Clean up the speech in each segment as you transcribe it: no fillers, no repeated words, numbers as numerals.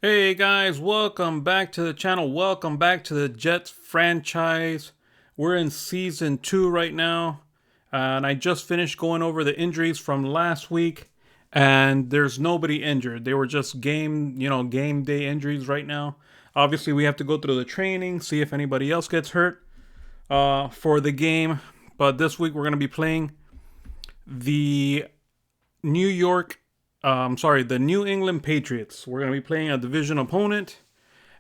Hey guys, welcome back to the channel. Welcome back to the Jets franchise. We're in season 2 right now, and I just finished going over the injuries from last week, and there's nobody injured. They were just game day injuries right now. Obviously, we have to go through the training, see if anybody else gets hurt for the game. But this week we're going to be playing the the New England Patriots. We're going to be playing a division opponent,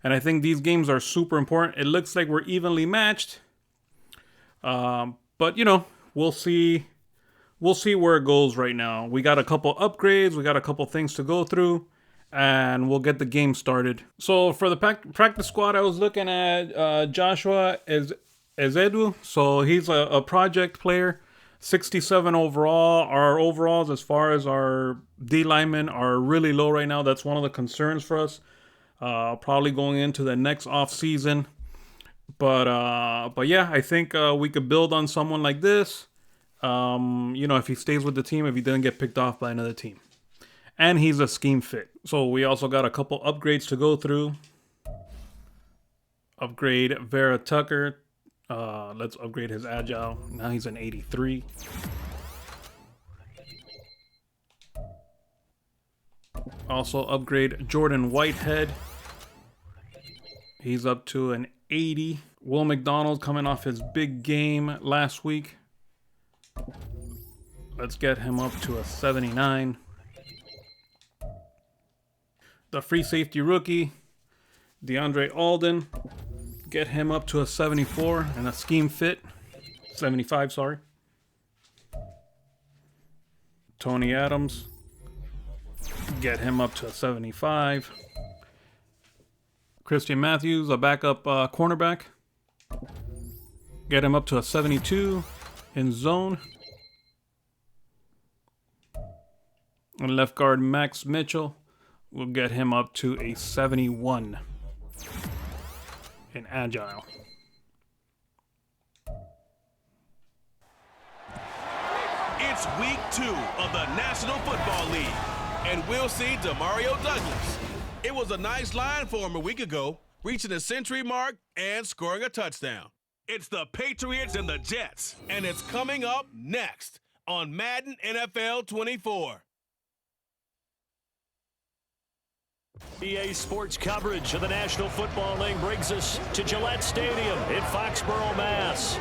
and I think these games are super important. It looks like we're evenly matched, but we'll see. We'll see where it goes right now. We got a couple upgrades. We got a couple things to go through, and we'll get the game started. So for the practice squad, I was looking at Joshua Ezedu. So he's a project player. 67 overall. Our overalls, as far as our D linemen, are really low right now. That's one of the concerns for us. Probably going into the next off season. But yeah, I think we could build on someone like this. If he stays with the team, if he didn't get picked off by another team, and he's a scheme fit. So we also got a couple upgrades to go through. Upgrade Vera Tucker. Let's upgrade his agile. Now he's an 83. Also upgrade Jordan Whitehead. He's up to an 80. Will McDonald coming off his big game last week. Let's get him up to a 79. The free safety rookie, DeAndre Alden. Get him up to a 74 and a scheme fit. 75, sorry. Tony Adams. Get him up to a 75. Christian Matthews, a backup cornerback. Get him up to a 72 in zone. And left guard Max Mitchell. We'll get him up to a 71 in agile. It's week 2 of the National Football League, and we'll see Demario Douglas. It was a nice line for him a week ago, reaching the century mark and scoring a touchdown. It's the Patriots and the Jets, and it's coming up next on Madden NFL 24. EA Sports coverage of the National Football League brings us to Gillette Stadium in Foxborough, Mass.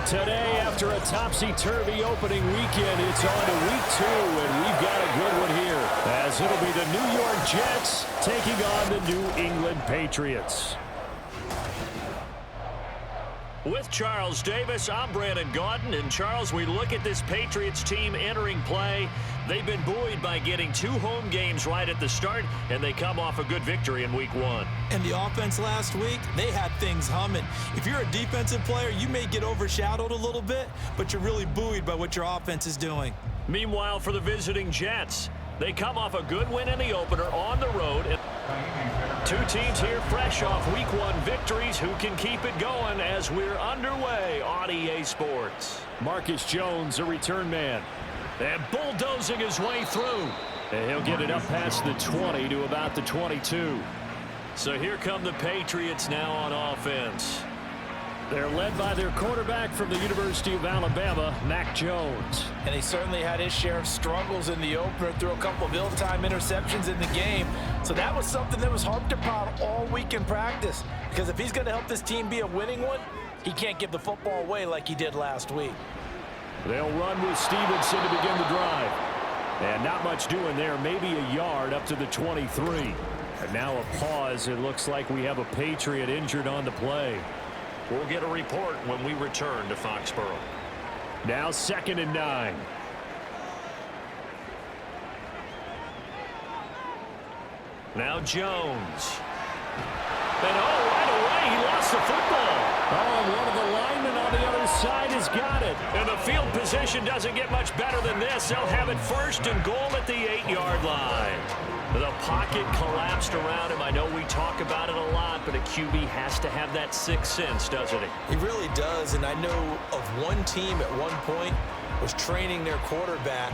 Today, after a topsy-turvy opening weekend, it's on to week 2, and we've got a good one here, as it'll be the New York Jets taking on the New England Patriots. With Charles Davis, I'm Brandon Gaudin. And Charles, we look at this Patriots team entering play. They've been buoyed by getting 2 home games right at the start, and they come off a good victory in week 1. And the offense last week, they had things humming. If you're a defensive player, you may get overshadowed a little bit, but you're really buoyed by what your offense is doing. Meanwhile, for the visiting Jets, they come off a good win in the opener on the road. 2 teams here fresh off week 1 victories. Who can keep it going as we're underway on EA Sports? Marcus Jones, a return man, and bulldozing his way through. And he'll get it up past the 20 to about the 22. So here come the Patriots now on offense. They're led by their quarterback from the University of Alabama, Mac Jones. And he certainly had his share of struggles in the opener, threw a couple of ill-timed interceptions in the game. So that was something that was harped upon all week in practice. Because if he's going to help this team be a winning one, he can't give the football away like he did last week. They'll run with Stevenson to begin the drive. And not much doing there, maybe a yard up to the 23. And now a pause. It looks like we have a Patriot injured on the play. We'll get a report when we return to Foxborough. Now 2nd and 9. Now Jones. And right away, he lost the football. Oh, and one of the linemen on the other side has got it. And the field position doesn't get much better than this. They'll have it 1st and goal at the 8-yard line. The pocket collapsed around him. I know we talk about it a lot, but a QB has to have that 6th sense, doesn't he? He really does, and I know of one team at one point was training their quarterback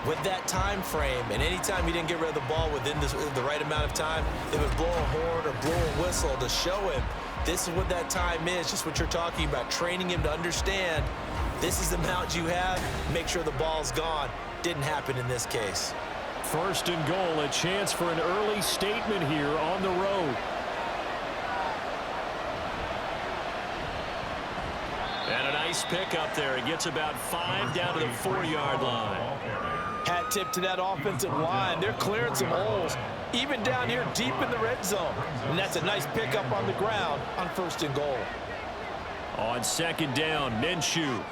with that time frame, and anytime he didn't get rid of the ball within the right amount of time, they would blow a horn or blow a whistle to show him this is what that time is, just what you're talking about, training him to understand this is the amount you have, make sure the ball's gone. Didn't happen in this case. First and goal, a chance for an early statement here on the road. And a nice pick up there. It gets about 5 down to the 4-yard line. Hat tip to that offensive line. They're clearing some holes, even down here deep in the red zone. And that's a nice pickup on the ground on first and goal. On second down, Minshew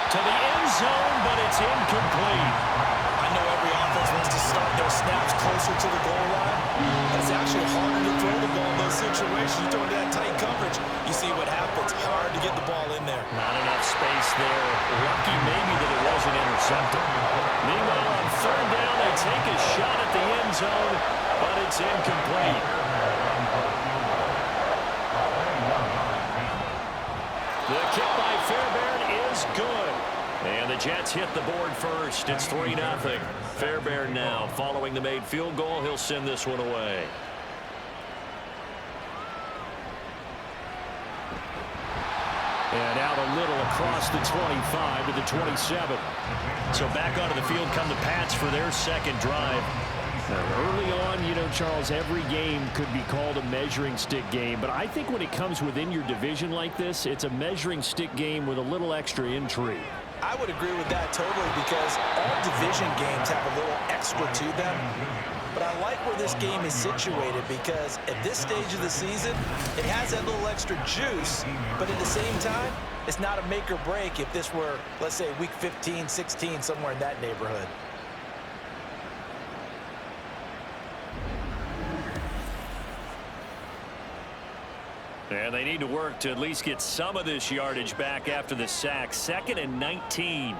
to the end zone, but it's incomplete. I know every offense wants to start their snaps closer to the goal line, but it's actually harder to throw the ball in those situations. You throw into that tight coverage, you see what happens. Hard to get the ball in there. Not enough space there. Lucky maybe that it wasn't intercepted. Meanwhile, on third down, they take a shot at the end zone, but it's incomplete. The kick by Fairbairn is good. And the Jets hit the board first. It's 3-0. Fairbairn now, following the made field goal, he'll send this one away. And out a little across the 25 to the 27. So back onto the field come the Pats for their second drive. Early on, you know, Charles, every game could be called a measuring stick game. But I think when it comes within your division like this, it's a measuring stick game with a little extra intrigue. I would agree with that totally, because all division games have a little extra to them. But I like where this game is situated, because at this stage of the season, it has that little extra juice. But at the same time, it's not a make or break if this were, let's say, week 15, 16, somewhere in that neighborhood. And they need to work to at least get some of this yardage back after the sack. 2nd and 19.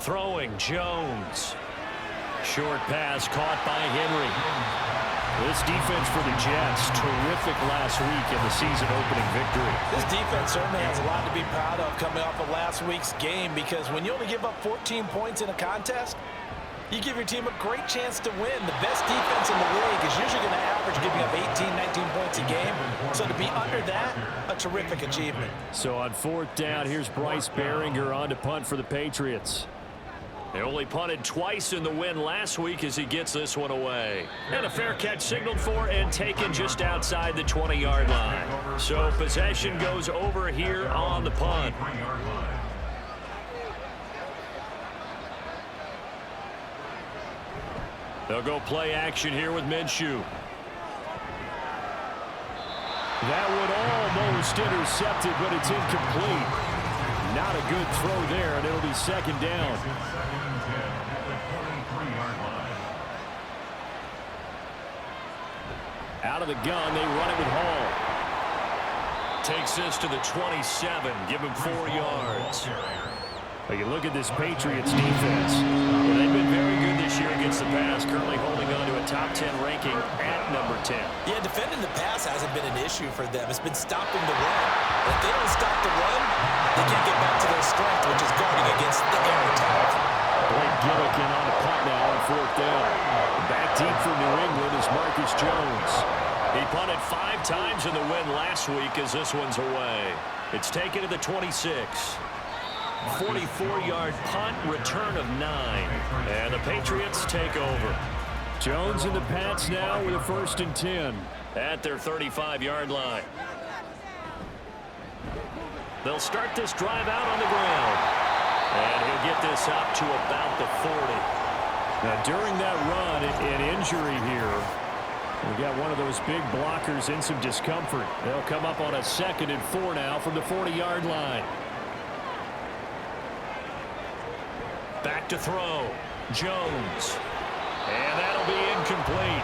Throwing Jones. Short pass caught by Henry. This defense for the Jets, terrific last week in the season-opening victory. This defense certainly has a lot to be proud of coming off of last week's game, because when you only give up 14 points in a contest, you give your team a great chance to win. The best defense in the league is usually going to average giving up 18, 19 points a game. So to be under that, a terrific achievement. So on 4th down, here's Bryce Behringer on to punt for the Patriots. They only punted twice in the win last week as he gets this one away. And a fair catch signaled for and taken just outside the 20-yard line. So possession goes over here on the punt. They'll go play action here with Minshew. That would almost intercepted, but it's incomplete. Not a good throw there, and it'll be 2nd down. Out of the gun, they run it with Hall. Takes this to the 27, give him 4 yards. Well, you look at this Patriots defense. Well, they've been very good this year against the pass, currently holding on to a top 10 ranking at number 10. Yeah, defending the pass hasn't been an issue for them. It's been stopping the run. But if they don't stop the run, they can't get back to their strength, which is guarding against the air attack. Blake Gillikin on the punt now on 4th down. Back deep for New England is Marcus Jones. He punted 5 times in the win last week as this one's away. It's taken to the 26. 44-yard punt, return of 9. And the Patriots take over. Jones and the Pats now with a 1st and 10 at their 35-yard line. They'll start this drive out on the ground. And he'll get this up to about the 40. Now, during that run, an injury here. We got one of those big blockers in some discomfort. They'll come up on a 2nd and 4 now from the 40-yard line. Back to throw. Jones. And that'll be incomplete.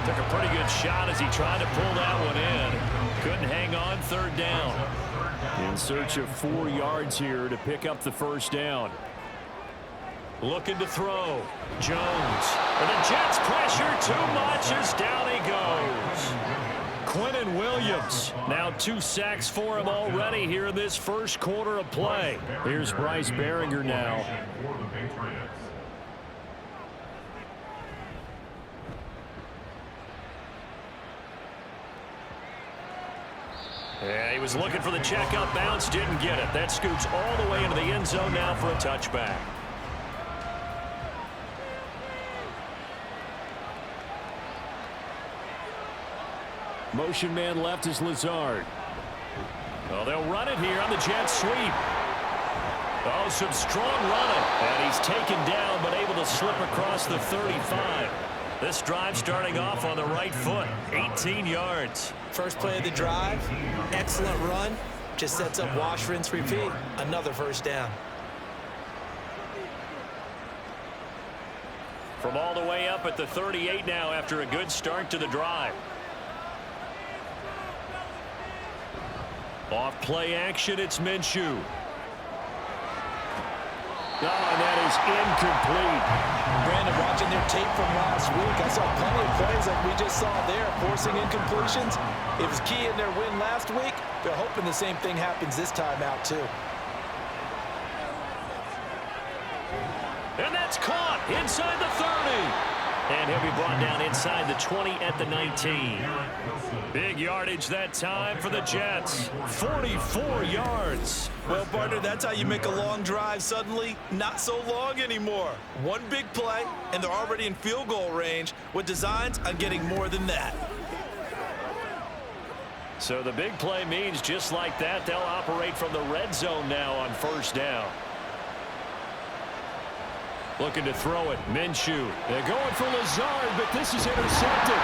Took a pretty good shot as he tried to pull that one in. Couldn't hang on, 3rd down. In search of 4 yards here to pick up the 1st down. Looking to throw. Jones. And the Jets pressure too much as down he goes. Quinnen Williams. Now 2 sacks for him already here in this first quarter of play. Here's Bryce Behringer now. Yeah, he was looking for the check-up bounce, didn't get it. That scoots all the way into the end zone now for a touchback. Motion man left is Lazard. Oh, they'll run it here on the jet sweep. Oh, some strong running. And he's taken down, but able to slip across the 35. This drive starting off on the right foot. 18 yards. First play of the drive, excellent run. Just sets up wash, rinse, repeat. Another first down. From all the way up at the 38 now after a good start to the drive. Off play action, it's Minshew. Oh, and that is incomplete. Brandon, watching their tape from last week, I saw plenty of plays like we just saw there, forcing incompletions. It was key in their win last week. They're hoping the same thing happens this time out, too. And that's caught inside the 30. And he'll be brought down inside the 20 at the 19. Big yardage that time for the Jets. 44 yards. Well, partner, that's how you make a long drive suddenly not so long anymore. One big play, and they're already in field goal range with designs on getting more than that. So the big play means just like that, they'll operate from the red zone now on first down. Looking to throw it, Minshew. They're going for Lazard, but this is intercepted.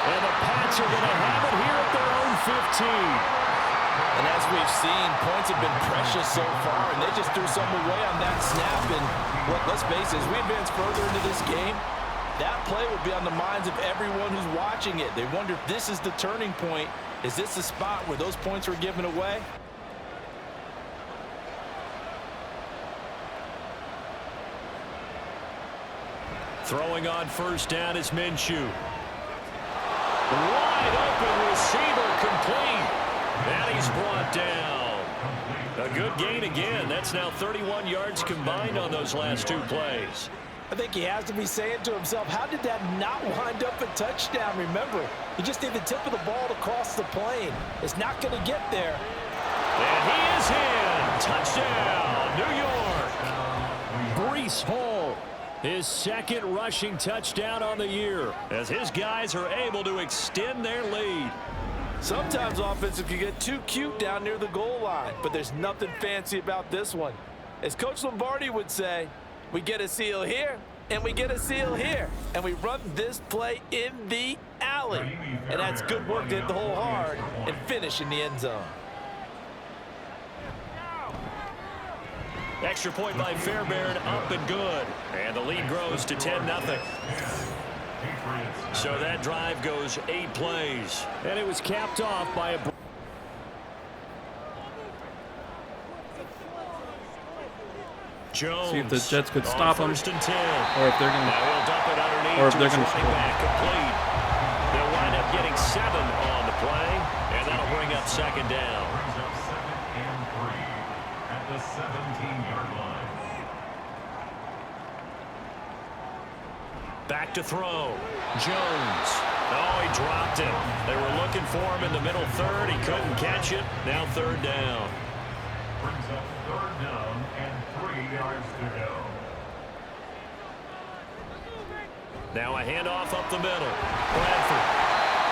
And the Pats are going to have it here at their own 15. And as we've seen, points have been precious so far, and they just threw some away on that snap. And let's face it, as we advance further into this game, that play will be on the minds of everyone who's watching it. They wonder if this is the turning point. Is this the spot where those points were given away? Throwing on first down is Minshew. Wide open receiver, complete. And he's brought down. A good gain again. That's now 31 yards combined on those last 2 plays. I think he has to be saying to himself, how did that not wind up a touchdown? Remember, you just need the tip of the ball to cross the plane. It's not going to get there. And he is in. Touchdown, New York. Breece Hall. His second rushing touchdown on the year as his guys are able to extend their lead. Sometimes offenses can get too cute down near the goal line, but there's nothing fancy about this one. As Coach Lombardi would say, we get a seal here, and we get a seal here, and we run this play in the alley. And that's good work to hit the hole hard and finish in the end zone. Extra point by Fairbairn, up and good. And the lead grows to 10-0. So that drive goes 8 plays. And it was capped off by a... Jones. See if the Jets could stop him, or if they're going to, or if they're going to complete. They'll wind up getting 7 on the play, and that'll bring up second down. At the 17-yard line. Back to throw. Jones. Oh, he dropped it. They were looking for him in the middle third. He couldn't catch it. Now third down. Brings up third down and 3 yards to go. Now a handoff up the middle. Bradford.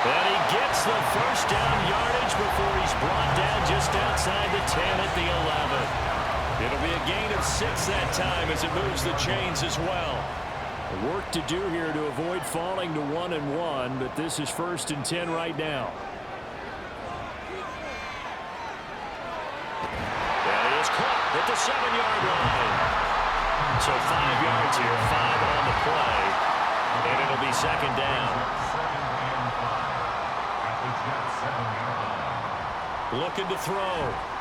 And he gets the first down yardage before he's brought down just outside the 10 at the 11. It'll be a gain of 6 that time as it moves the chains as well. Work to do here to avoid falling to 1-1, but this is 1st and 10 right now. And he is caught at the 7-yard line. So 5 yards here, 5 on the play, and it'll be second down. Looking to throw.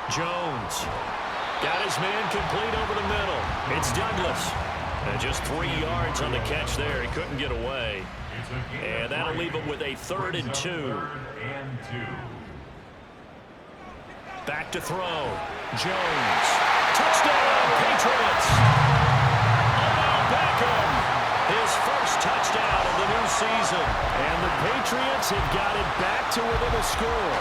Jones. Got his man complete over the middle. It's Douglas. And just 3 yards on the catch there. He couldn't get away. And that'll leave him with a 3rd and 2. Back to throw. Jones. Touchdown, Patriots. Odell Beckham. His first touchdown of the new season. And the Patriots have got it back to within a score.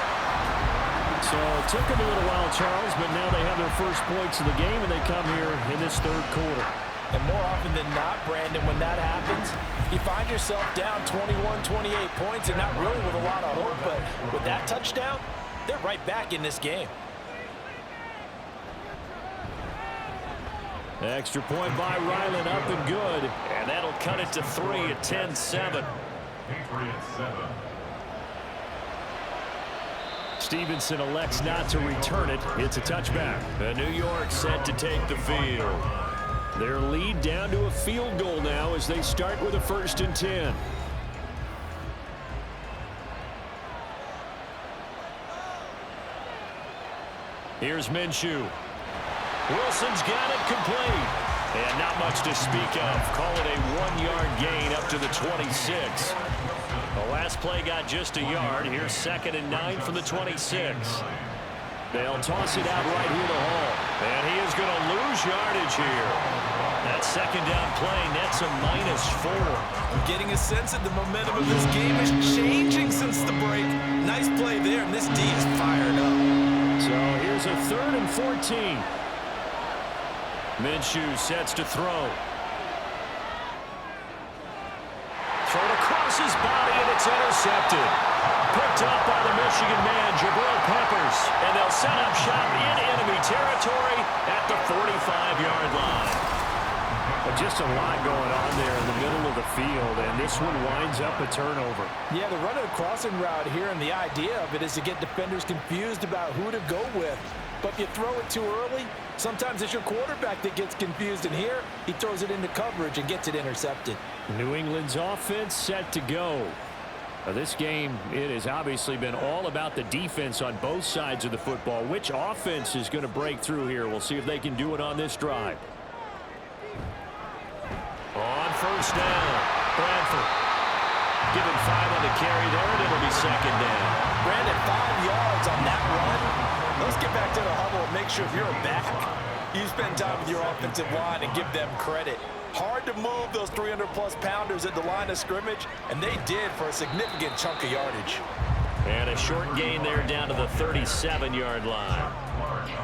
So it took them a little while, Charles, but now they have their first points of the game, and they come here in this 3rd quarter. And more often than not, Brandon, when that happens, you find yourself down 21, 28 points, and not really with a lot of hope, but with that touchdown, they're right back in this game. Extra point by Ryland, up and good. And that'll cut it to 3 at 10-7. Stevenson elects not to return it. It's a touchback. And New York set to take the field. Their lead down to a field goal now as they start with a 1st and 10. Here's Minshew. Wilson's got it complete. And not much to speak of. Call it a 1-yard gain up to the 26. The last play got just a yard. Here's 2nd and 9 from the 26. They'll toss it out right here to Hall. And he is going to lose yardage here. That 2nd down play nets a -4. I'm getting a sense that the momentum of this game is changing since the break. Nice play there, and this D is fired up. So here's a 3rd and 14. Minshew sets to throw. Thrown across his body, and it's intercepted. Picked up by the Michigan man, Jabril Peppers. And they'll set up shop in enemy territory at the 45-yard line. But just a lot going on there in the middle of the field, and this one winds up a turnover. Yeah, they're running a crossing route here, and the idea of it is to get defenders confused about who to go with. But if you throw it too early, sometimes it's your quarterback that gets confused, and here he throws it into coverage and gets it intercepted. New England's offense set to go. Now, this game, it has obviously been all about the defense on both sides of the football. Which offense is going to break through here? We'll see if they can do it on this drive. On 1st down, Bradford. Given 5 on the carry there, and it'll be 2nd down. Brandon, 5 yards on that run. Let's get back to the huddle and make sure if you're a back, you spend time with your offensive line and give them credit. Hard to move those 300-plus pounders at the line of scrimmage, and they did for a significant chunk of yardage. And a short gain there down to the 37-yard line.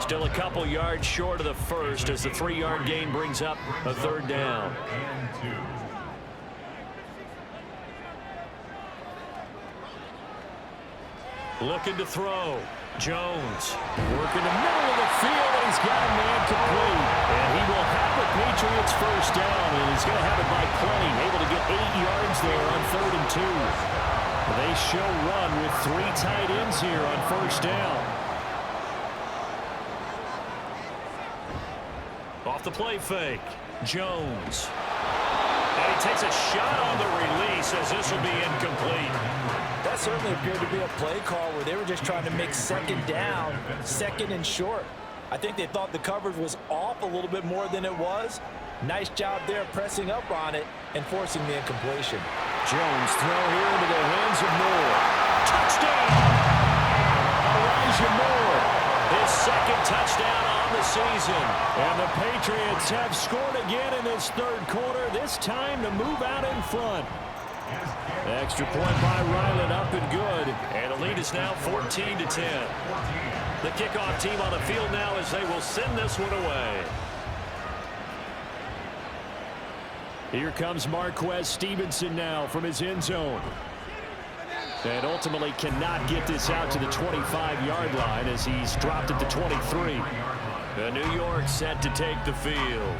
Still a couple yards short of the first as the 3-yard gain brings up a 3rd down. Looking to throw. Jones working the middle of the field, and he's got a man complete. And he will have the Patriots 1st down, and he's going to have it by plenty. Able to get 8 yards there on 3rd and 2. They show run with 3 tight ends here on 1st down. Off the play fake. Jones. And he takes a shot on the release as this will be incomplete. That certainly appeared to be a play call where they were just trying to make 2nd down, 2nd and short. I think they thought the coverage was off a little bit more than it was. Nice job there pressing up on it and forcing the incompletion. Jones throw here into the hands of Moore. Touchdown! Elijah Moore. His 2nd touchdown on the season. And the Patriots have scored again in this 3rd quarter, this time to move out in front. Extra point by Ryland, up and good. And the lead is now 14-10. The kickoff team on the field now as they will send this one away. Here comes Marquez Stevenson now from his end zone. And ultimately cannot get this out to the 25-yard line as he's dropped it to 23. And New York set to take the field.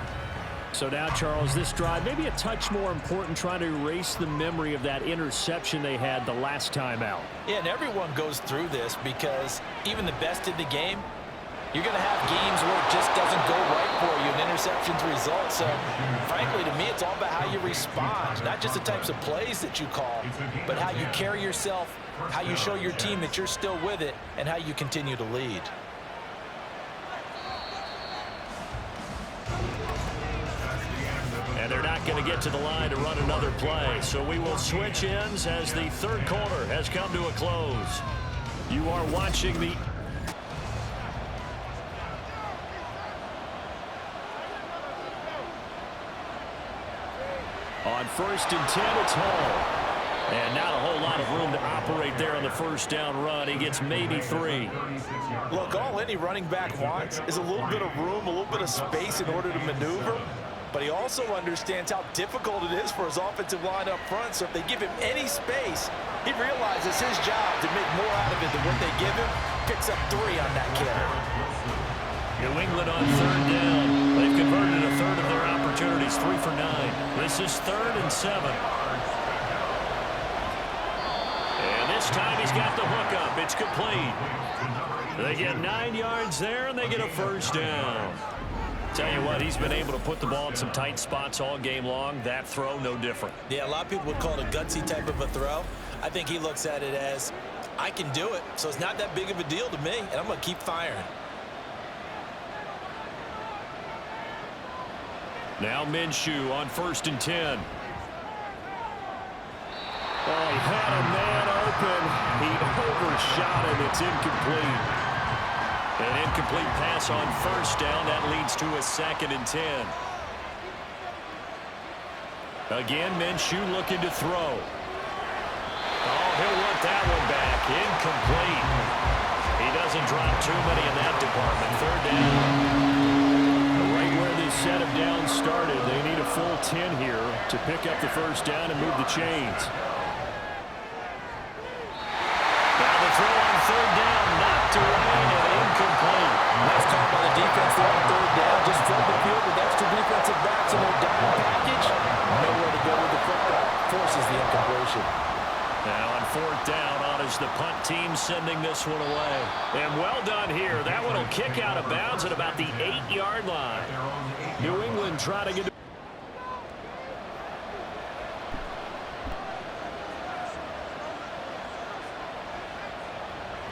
So now, Charles, this drive maybe a touch more important, trying to erase the memory of that interception they had the last time out. Yeah, and everyone goes through this because even the best in the game, you're going to have games where it just doesn't go right for you and interceptions result. So, frankly, to me, it's all about how you respond, not just the types of plays that you call, but how you carry yourself, how you show your team that you're still with it, and how you continue to lead. And they're going to get to the line to run another play. So we will switch ends as the third quarter has come to a close. You are watching the... On 1st and 10, it's Hall. And not a whole lot of room to operate there on the first down run. He gets maybe 3. Look, all any running back wants is a little bit of room, a little bit of space in order to maneuver. But he also understands how difficult it is for his offensive line up front. So if they give him any space, he realizes his job to make more out of it than what they give him. Picks up 3 on that carry. New England on 3rd down. They've converted a third of their opportunities, 3 for 9. This is 3rd and 7. This time he's got the hook up. It's complete. They get 9 yards there, and they get a first down. Tell you what, he's been able to put the ball in some tight spots all game long. That throw, no different. Yeah, a lot of people would call it a gutsy type of a throw. I think he looks at it as, I can do it, so it's not that big of a deal to me, and I'm going to keep firing. Now Minshew on 1st and 10. Oh, he had a man open. He overshot him. It's incomplete. An incomplete pass on 1st down. That leads to a 2nd and 10. Again, Minshew looking to throw. Oh, he'll want that one back. Incomplete. He doesn't drop too many in that department. 3rd down. Right where this set of downs started, they need a full 10 here to pick up the first down and move the chains. Throw on 3rd down, knocked away and incomplete. Nice call by the defense there on 3rd down. Just flood the field with extra defensive backs in their down package. Nowhere to go with the football. Forces the incompletion. Now on 4th down, on is the punt team sending this one away. And well done here. That one will kick out of bounds at about the 8-yard line. New England trying to get...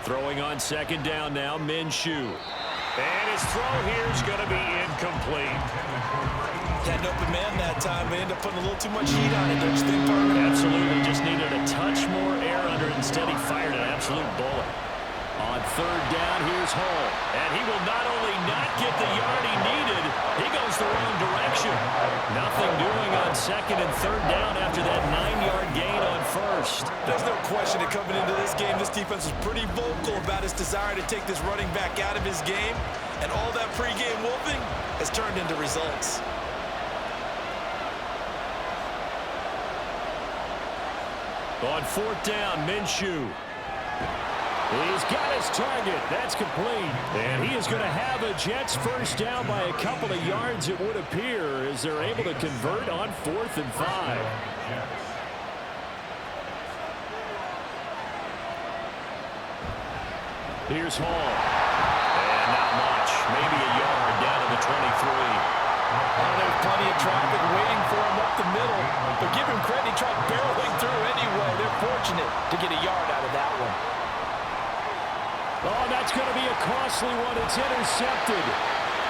Throwing on 2nd down now, Minshew. And his throw here is going to be incomplete. Had an open man that time, but ended up putting a little too much heat on it, don't you think, partner? Absolutely, just needed a touch more air under it. Instead, he fired an absolute bullet. On 3rd down, here's Hall. And he will not only not get the yard he needed, he goes the wrong direction. Nothing doing on 2nd and 3rd down after that 9-yard gain on 1st. There's no question that coming into this game, this defense was pretty vocal about its desire to take this running back out of his game. And all that pregame wolfing has turned into results. On 4th down, Minshew. He's got his target. That's complete. And he is going to have a Jets first down by a couple of yards, it would appear, as they're able to convert on 4th and 5. Here's Hall. And not much. Maybe a yard down to the 23. There's plenty of traffic waiting for him up the middle. But give him credit, he tried barreling through anyway. They're fortunate to get a yard out of that one. Oh, that's going to be a costly one. It's intercepted.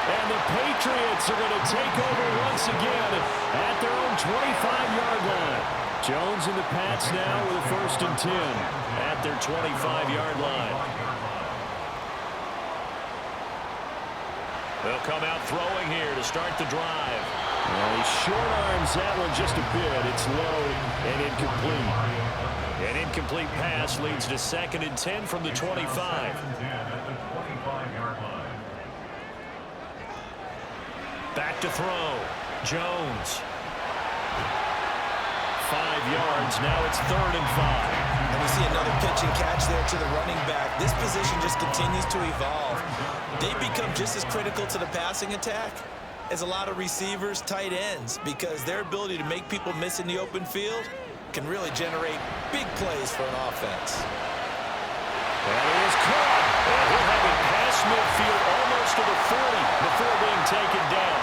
And the Patriots are going to take over once again at their own 25-yard line. Jones and the Pats now with a 1st and 10 at their 25-yard line. They'll come out throwing here to start the drive. Well, he short arms that one just a bit. It's low and incomplete. An incomplete pass leads to 2nd and 10 from the 25. Back to throw. Jones. 5 yards. Now it's 3rd and 5. And we see another pitch and catch there to the running back. This position just continues to evolve. They become just as critical to the passing attack as a lot of receivers, tight ends, because their ability to make people miss in the open field can really generate big plays for an offense. And it is caught. And he'll have it past midfield almost to the 40 before being taken down.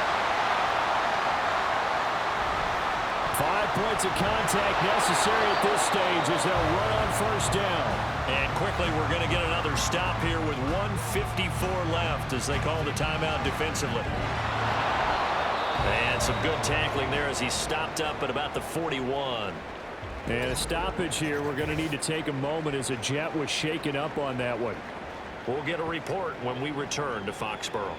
5 points of contact necessary at this stage as they'll run on 1st down. And quickly we're going to get another stop here with 1:54 left as they call the timeout defensively. And some good tackling there as he stopped up at about the 41. And a stoppage here. We're going to need to take a moment as a Jet was shaken up on that one. We'll get a report when we return to Foxborough.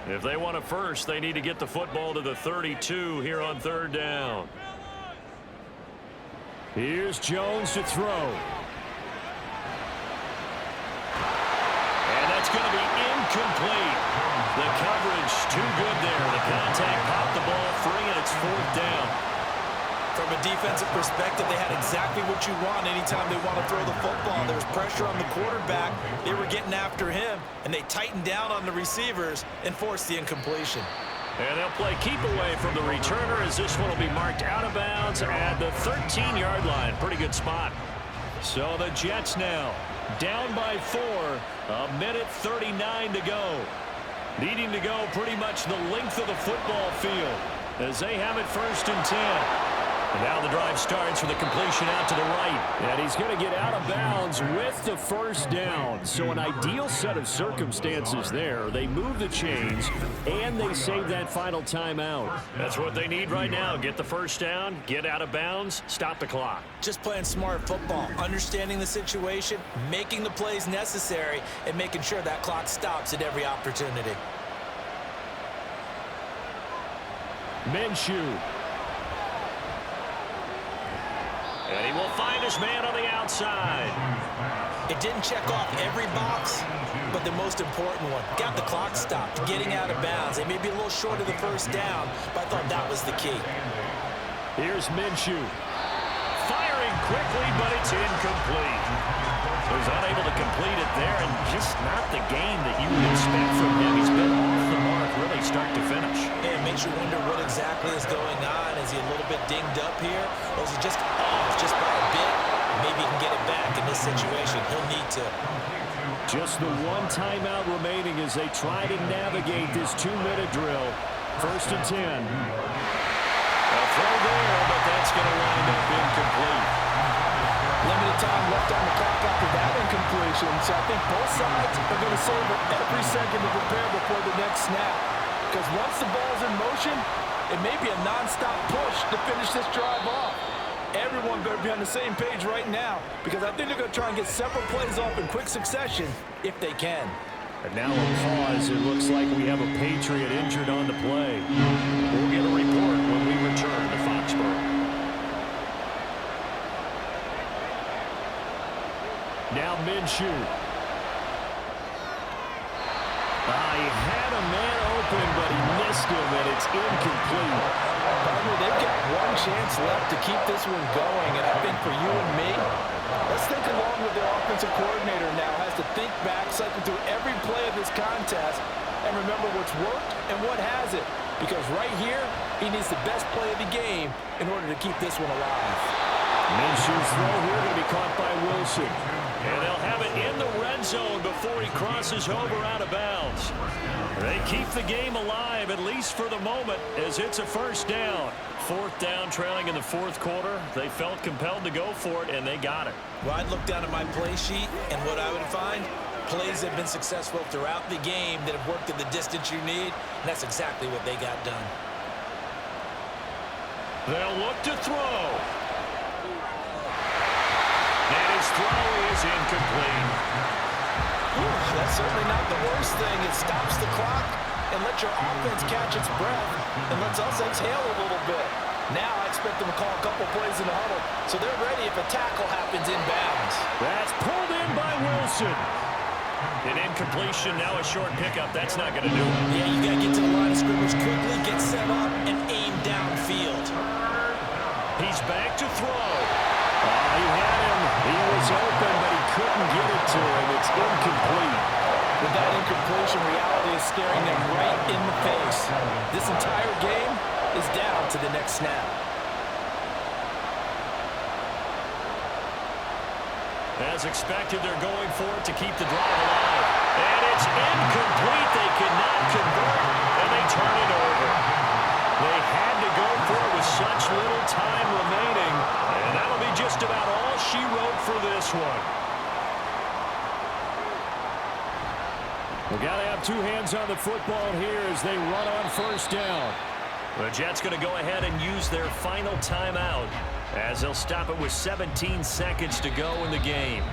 If they want it first, they need to get the football to the 32 here on 3rd down. Here's Jones to throw. And that's going to be incomplete. The coverage too good there. The contact popped the ball free, and it's 4th down. From a defensive perspective, they had exactly what you want anytime they want to throw the football. There was pressure on the quarterback. They were getting after him, and they tightened down on the receivers and forced the incompletion. And they'll play keep away from the returner as this one will be marked out of bounds at the 13-yard line. Pretty good spot. So the Jets now down by 4. 1:39 to go. Needing to go pretty much the length of the football field as they have it 1st and 10. And now the drive starts with a completion out to the right. And he's going to get out of bounds with the 1st down. So an ideal set of circumstances there. They move the chains, and they save that final timeout. That's what they need right now. Get the 1st down, get out of bounds, stop the clock. Just playing smart football, understanding the situation, making the plays necessary, and making sure that clock stops at every opportunity. Minshew. And he will find his man on the outside. It didn't check off every box, but the most important one. Got the clock stopped, getting out of bounds. They may be a little short of the 1st down, but I thought that was the key. Here's Minshew. Firing quickly, but it's incomplete. So he's unable to complete it there, and just not the game that you would expect from him. He's been off the mark really start to finish. Yeah, it makes you wonder what exactly is going on. Is he a little bit dinged up here, or is he just off just by a bit? Maybe he can get it back in this situation. He'll need to. Just the one timeout remaining as they try to navigate this 2-minute drill. 1st and 10. A throw there, but that's going to wind up incomplete. Limited time left on the clock after that incompletion, so I think both sides are going to savor every second to prepare before the next snap. Because once the ball's in motion, it may be a non-stop push to finish this drive off. Everyone better be on the same page right now, because I think they're going to try and get several plays off in quick succession if they can. And now a pause. It looks like we have a Patriot injured on the play. We'll get a report when we return to Foxborough. Now Minshew. He had a man open, but he missed him, and it's incomplete. Partner, they've got one chance left to keep this one going, and I think for you and me, let's think along with their offensive coordinator now. Has to think back, cycle through every play of this contest, and remember what's worked and what hasn't. Because right here, he needs the best play of the game in order to keep this one alive. Minshew's throw here going to be caught by Wilson. And they'll have it in the red zone before he crosses over out of bounds. They keep the game alive, at least for the moment, as it's a 1st down. 4th down, trailing in the 4th quarter. They felt compelled to go for it, and they got it. Well, I'd look down at my play sheet, and what I would find, plays have been successful throughout the game that have worked at the distance you need, and that's exactly what they got done. They'll look to throw. And his throw is incomplete. That's certainly not the worst thing. It stops the clock and lets your offense catch its breath and lets us exhale a little bit. Now I expect them to call a couple plays in the huddle so they're ready if a tackle happens in bounds. That's pulled in by Wilson. An incompletion, now a short pickup. That's not going to do it. Yeah, you got to get to the line of scrimmage quickly, get set up, and aim downfield. He's back to throw. He had him. He was open, but he couldn't get it to him. It's incomplete. With that incompletion, reality is staring them right in the face. This entire game is down to the next snap. As expected, they're going for it to keep the drive alive. And it's incomplete. They cannot convert, and they turn it over. They had to go for it with such little time remaining, and that'll be just about all she wrote for this one. We've got to have two hands on the football here as they run on 1st down. The Jets going to go ahead and use their final timeout as they'll stop it with 17 seconds to go in the game.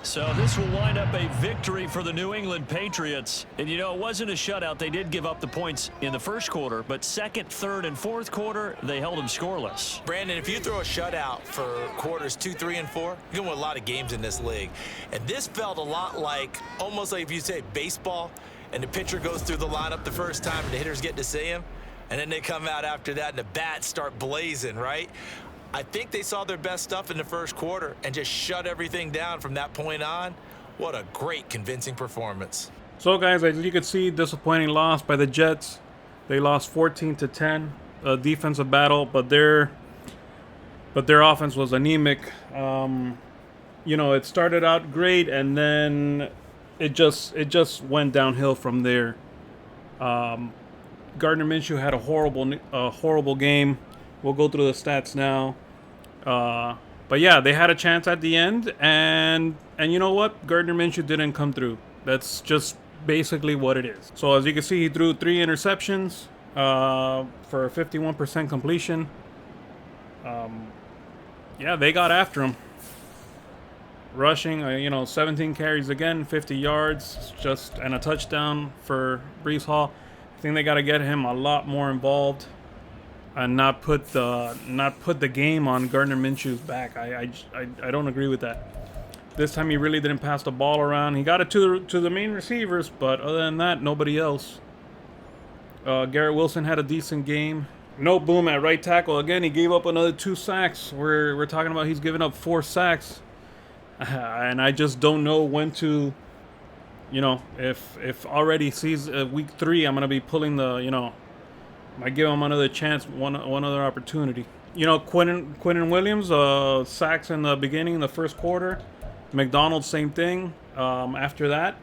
So this will wind up a victory for the New England Patriots. And, you know, it wasn't a shutout. They did give up the points in the first quarter, but second, third, and fourth quarter, they held them scoreless. Brandon, if you throw a shutout for quarters 2, 3, and 4, you're going to win a lot of games in this league. And this felt a lot like, almost like if you say baseball, and the pitcher goes through the lineup the first time and the hitters get to see him, and then they come out after that and the bats start blazing, right? I think they saw their best stuff in the first quarter and just shut everything down from that point on. What a great, convincing performance. So, guys, as you can see, disappointing loss by the Jets. They lost 14-10. A defensive battle, but their offense was anemic. You know, it started out great, and then it just went downhill from there. Gardner Minshew had a horrible game. We'll go through the stats now. But yeah, they had a chance at the end, and you know what? Gardner Minshew didn't come through. That's just basically what it is. So as you can see, he threw 3 interceptions for a 51% completion. Yeah, they got after him. Rushing, 17 carries again, 50 yards, and a touchdown for Breece Hall. I think they got to get him a lot more involved and not put the game on Gardner Minshew's back. I don't agree with that. This time he really didn't pass the ball around. He got it to the main receivers, but other than that, nobody else. Garrett Wilson had a decent game. No boom at right tackle. Again, he gave up another 2 sacks. We're talking about he's given up 4 sacks. And I just don't know when to, if already sees week 3, I'm going to be pulling the, might give him another chance, one other opportunity. Quentin Williams, sacks in the beginning, the first quarter. McDonald, same thing. After that,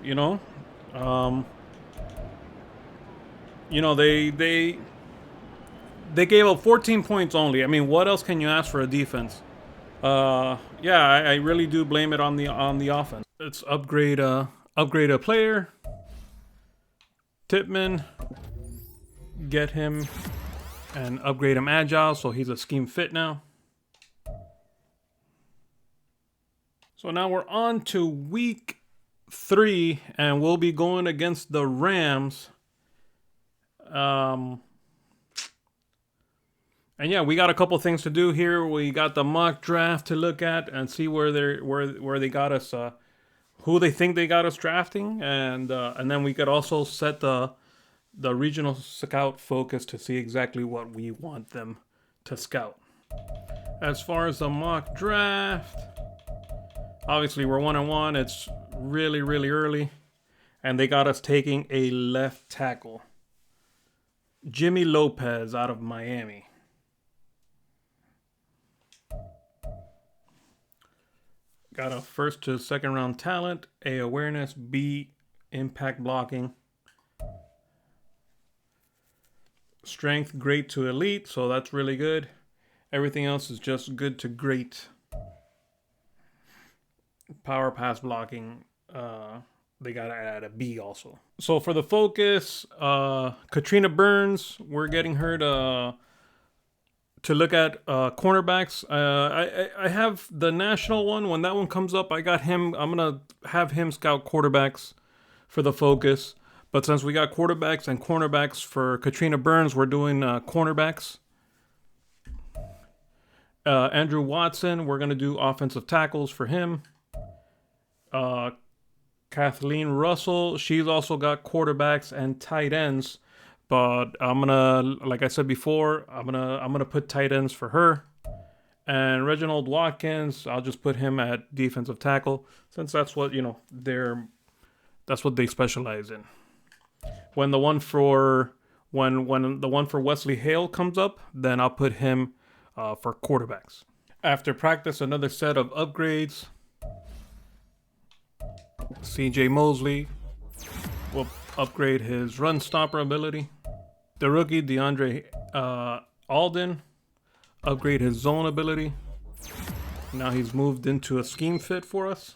they gave up 14 points only. I mean, what else can you ask for a defense? Yeah, I really do blame it on the offense. Let's upgrade a player. Tippmann. Get him and upgrade him agile, so he's a scheme fit now. So now we're on to week 3, and we'll be going against the Rams. And yeah, we got a couple things to do here. We got the mock draft to look at and see where they got us, who they think they got us drafting, and then we could also set the regional scout focus to see exactly what we want them to scout. As far as the mock draft, obviously we're 1-1. It's really, really early, and they got us taking a left tackle, Jimmy Lopez out of Miami. Got a first to second round talent, A, awareness, B, impact blocking. Strength, great to elite, so that's really good. Everything else is just good to great. Power pass blocking, they got to add a B also. So for the focus, Katrina Burns, we're getting her to look at cornerbacks. I have the national one. When that one comes up, I got him. I'm going to have him scout quarterbacks for the focus. But since we got quarterbacks and cornerbacks for Katrina Burns, we're doing cornerbacks. Andrew Watson, we're going to do offensive tackles for him. Kathleen Russell, she's also got quarterbacks and tight ends. But I'm going to, like I said before, I'm gonna put tight ends for her. And Reginald Watkins, I'll just put him at defensive tackle, since that's what, that's what they specialize in. When the one for Wesley Hale comes up, then I'll put him for quarterbacks. After practice, another set of upgrades. CJ Mosley will upgrade his run stopper ability. The rookie DeAndre Alden, upgrade his zone ability. Now he's moved into a scheme fit for us.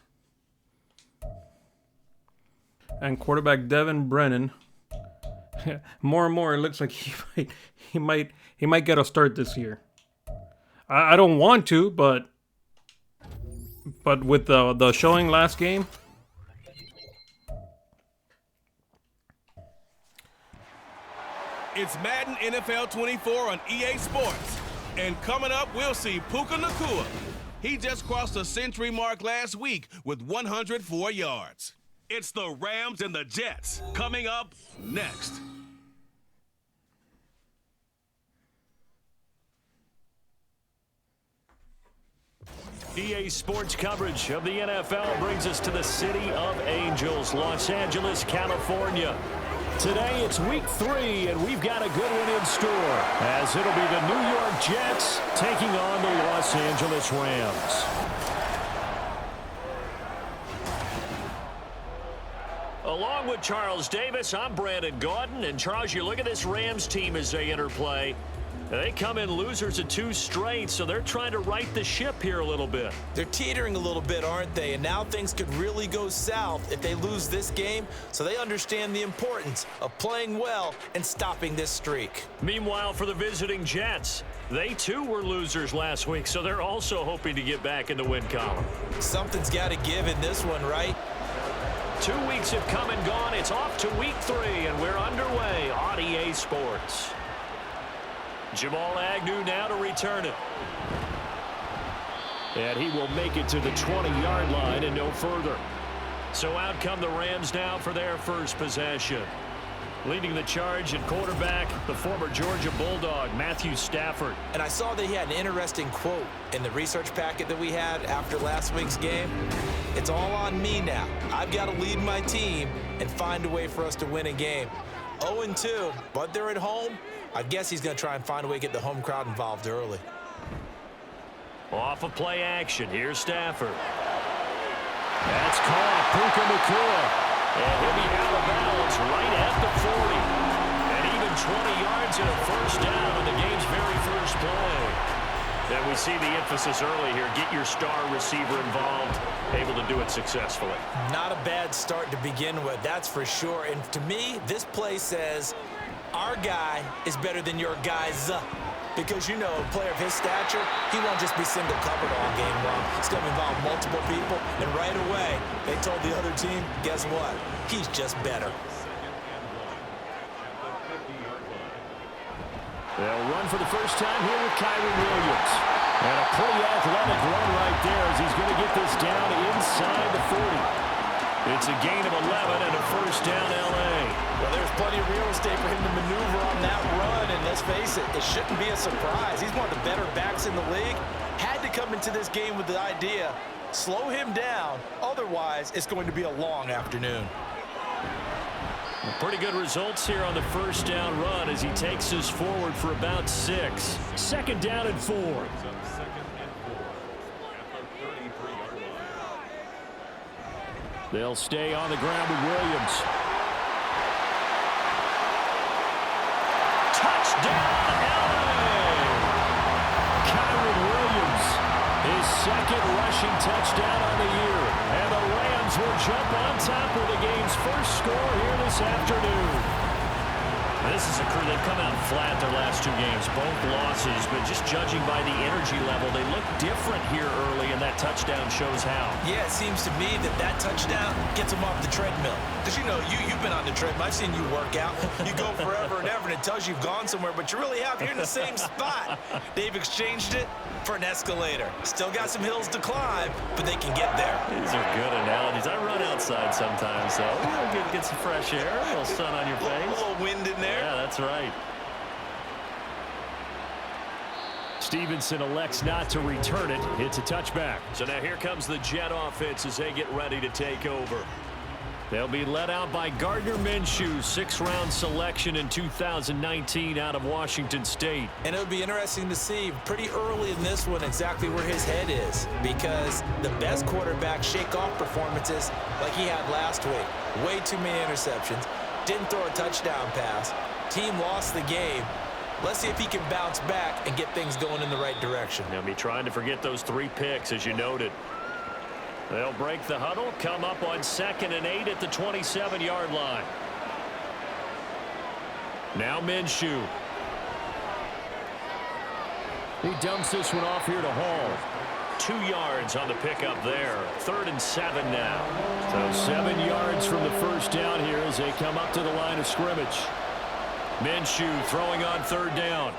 And quarterback Devin Brennan. More and more, it looks like he might get a start this year. I don't want to, but with the showing last game. It's Madden NFL 24 on EA Sports. And coming up, we'll see Puka Nacua. He just crossed the century mark last week with 104 yards. It's the Rams and the Jets coming up next. EA Sports coverage of the NFL brings us to the City of Angels, Los Angeles, California. Today it's week 3, and we've got a good one in store, as it'll be the New York Jets taking on the Los Angeles Rams. Along with Charles Davis, I'm Brandon Gaudin. And Charles, you look at this Rams team as they interplay. They come in losers of 2 straight, so they're trying to right the ship here a little bit. They're teetering a little bit, aren't they? And now things could really go south if they lose this game, so they understand the importance of playing well and stopping this streak. Meanwhile, for the visiting Jets, they too were losers last week, so they're also hoping to get back in the win column. Something's got to give in this one, right? 2 weeks have come and gone. It's off to week 3, and we're underway on EA Sports. Jamal Agnew now to return it. And he will make it to the 20-yard line and no further. So out come the Rams now for their first possession. Leading the charge at quarterback, the former Georgia Bulldog, Matthew Stafford. And I saw that he had an interesting quote in the research packet that we had after last week's game. It's all on me now. I've got to lead my team and find a way for us to win a game. 0-2, but they're at home. I guess he's going to try and find a way to get the home crowd involved early. Off of play action, here's Stafford. That's caught, Puka Nacua. And he'll be out of bounds right at the 40. And even 20 yards and a first down on the game's very first play. And we see the emphasis early here. Get your star receiver involved, able to do it successfully. Not a bad start to begin with, that's for sure. And to me, this play says, our guy is better than your guys. Because, you know, a player of his stature, he won't just be single covered all game long. It's going to involve multiple people. And right away, they told the other team, guess what? He's just better. They'll run for the first time here with Kyren Williams. And a pretty athletic run right there as he's going to get this down inside the 40. It's a gain of 11 and a first down L.A. Well, there's plenty of real estate for him to maneuver on that run, and let's face it, it shouldn't be a surprise. He's one of the better backs in the league. Had to come into this game with the idea, slow him down, otherwise it's going to be a long afternoon. Well, pretty good results here on the first down run as he takes us forward for about 6. Second down and 4. They'll stay on the ground with Williams. Touchdown, LA! Kyren Williams, his second rushing touchdown on the year. And the Rams will jump on top of the game's first score here this afternoon. This is a crew, they've come out flat their last 2 games, both losses, but just judging by the energy level, they look different here early, and that touchdown shows how. Yeah, it seems to me that touchdown gets them off the treadmill. Because, you know, you've been on the treadmill. I've seen you work out. You go forever and ever, and it tells you you've gone somewhere, but you really have. You're in the same spot. They've exchanged it for an escalator. Still got some hills to climb, but they can get there. These are good analogies. I run outside sometimes, so get some fresh air, a little sun on your face. A little wind in there. Yeah, that's right. Stevenson elects not to return it. It's a touchback. So now here comes the Jet offense as they get ready to take over. They'll be led out by Gardner Minshew, 6th-round selection in 2019 out of Washington State. And it'll be interesting to see pretty early in this one exactly where his head is, because the best quarterbacks shake off performances like he had last week. Way too many interceptions. Didn't throw a touchdown pass. Team lost the game. Let's see if he can bounce back and get things going in the right direction. They'll be trying to forget those 3 picks, as you noted. They'll break the huddle, come up on 2nd and 8 at the 27-yard line. Now Minshew. He dumps this one off here to Hall. 2 yards on the pickup there. 3rd and 7 now. So 7 yards from the first down here as they come up to the line of scrimmage. Minshew throwing on 3rd down.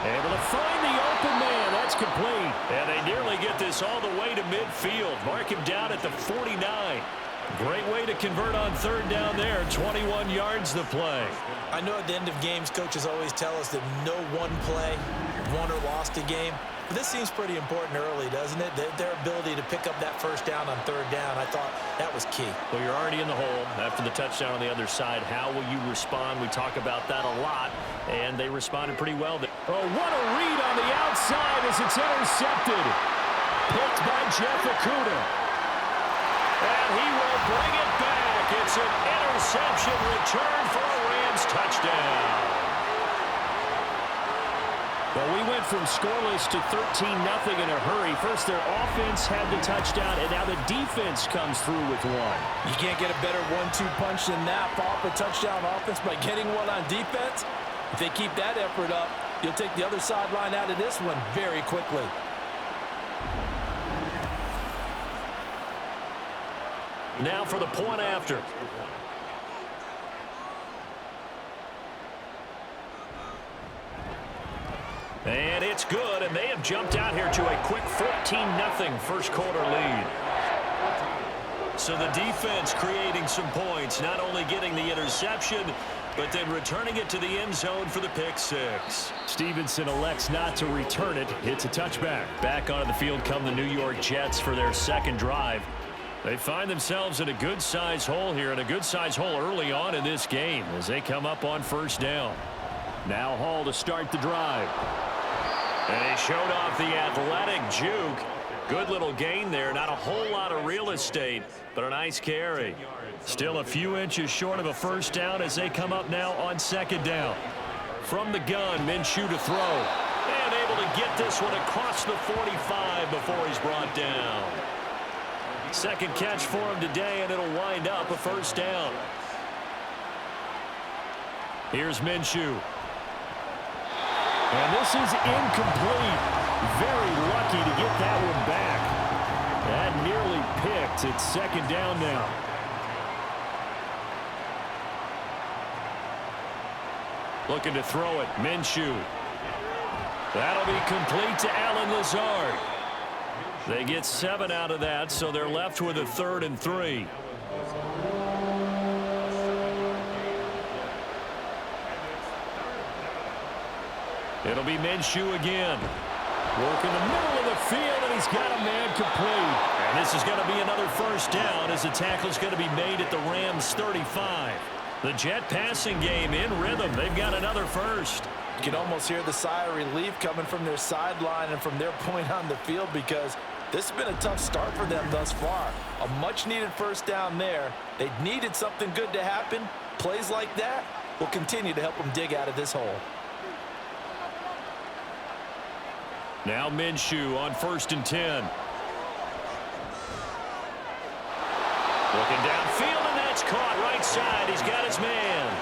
Able to find the open man. That's complete. And they nearly get this all the way to midfield. Mark him down at the 49. Great way to convert on 3rd down there. 21 yards the play. I know at the end of games, coaches always tell us that no one play won or lost a game. But this seems pretty important early, doesn't it? Their ability to pick up that first down on 3rd down, I thought that was key. Well, you're already in the hole after the touchdown on the other side. How will you respond? We talk about that a lot, and they responded pretty well. Oh, what a read on the outside as it's intercepted. Picked by Jeff Okudah. And he will bring it back. It's an interception return for a Rams touchdown. Well, we went from scoreless to 13-0 in a hurry. First, their offense had the touchdown, and now the defense comes through with one. You can't get a better 1-2 punch than that. Follow up a touchdown offense by getting one on defense. If they keep that effort up, you'll take the other sideline out of this one very quickly. Now for the point after. And it's good, and they have jumped out here to a quick 14-0 first quarter lead. So the defense creating some points, not only getting the interception, but then returning it to the end zone for the pick six. Stevenson elects not to return it. It's a touchback. Back onto the field come the New York Jets for their second drive. They find themselves in a good-sized hole here, and a good-sized hole early on in this game as they come up on first down. Now Hall to start the drive. And he showed off the athletic juke. Good little gain there. Not a whole lot of real estate, but a nice carry. Still a few inches short of a first down as they come up now on second down. From the gun, Minshew to throw. And able to get this one across the 45 before he's brought down. Second catch for him today, and it'll wind up a first down. Here's Minshew. And this is incomplete. Very lucky to get that one back. That nearly picked. It's second down now. Looking to throw it. Minshew. That'll be complete to Allen Lazard. They get 7 out of that, so they're left with a 3rd and 3. It'll be Minshew again. Work in the middle of the field, and he's got a man complete. And this is going to be another first down as the tackle's going to be made at the Rams' 35. The Jet passing game in rhythm. They've got another first. You can almost hear the sigh of relief coming from their sideline and from their point on the field because this has been a tough start for them thus far. A much-needed first down there. They needed something good to happen. Plays like that will continue to help them dig out of this hole. Now Minshew on 1st and 10. Looking downfield, and that's caught right side. He's got his man.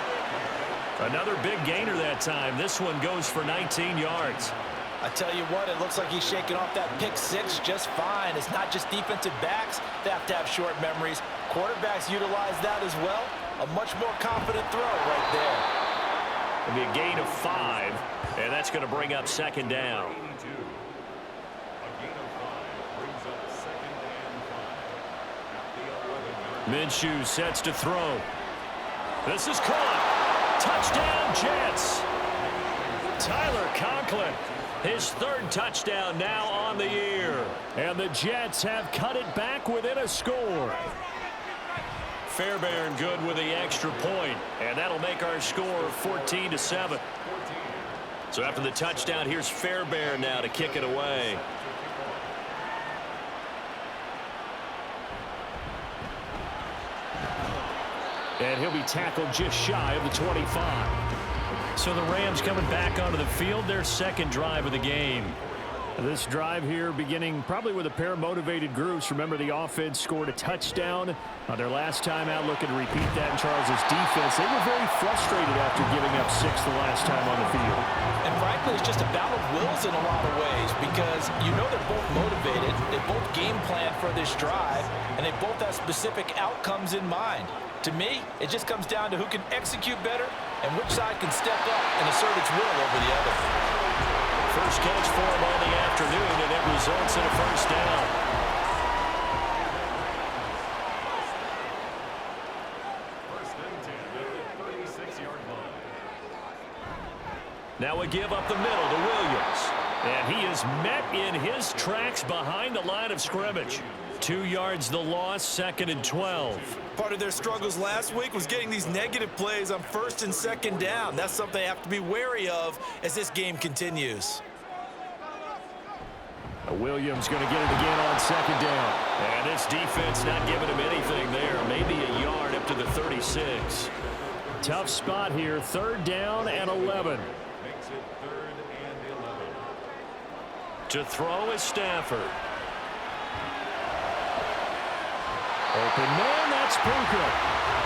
Another big gainer that time. This one goes for 19 yards. I tell you what, it looks like he's shaking off that pick six just fine. It's not just defensive backs that have to have short memories. Quarterbacks utilize that as well. A much more confident throw right there. It'll be a gain of 5, and that's going to bring up second down. Minshew sets to throw. This is caught. Touchdown, Jets. Tyler Conklin, his 3rd touchdown now on the year. And the Jets have cut it back within a score. Fairbairn good with the extra point, and that'll make our score 14-7. So after the touchdown, here's Fairbairn now to kick it away. And he'll be tackled just shy of the 25. So the Rams coming back onto the field, their second drive of the game. This drive here beginning probably with a pair of motivated groups. Remember, the offense scored a touchdown on their last time out, looking to repeat that in Charles' defense. They were very frustrated after giving up 6 the last time on the field. And frankly, it's just a battle of wills in a lot of ways because you know they're both motivated, they both game plan for this drive, and they both have specific outcomes in mind. To me, it just comes down to who can execute better and which side can step up and assert its will over the other. First catch for him on the afternoon, and it results in a first down. First and 10 at the 36-yard line. Now a give up the middle to Williams. And he is met in his tracks behind the line of scrimmage. 2 yards the loss, 2nd and 12. Part of their struggles last week was getting these negative plays on 1st and 2nd down. That's something they have to be wary of as this game continues. Williams going to get it again on 2nd down. And this defense not giving him anything there. Maybe a yard up to the 36. Tough spot here. 3rd down and 11. Makes it 3rd and 11. To throw is Stafford. Open man, that's Puka.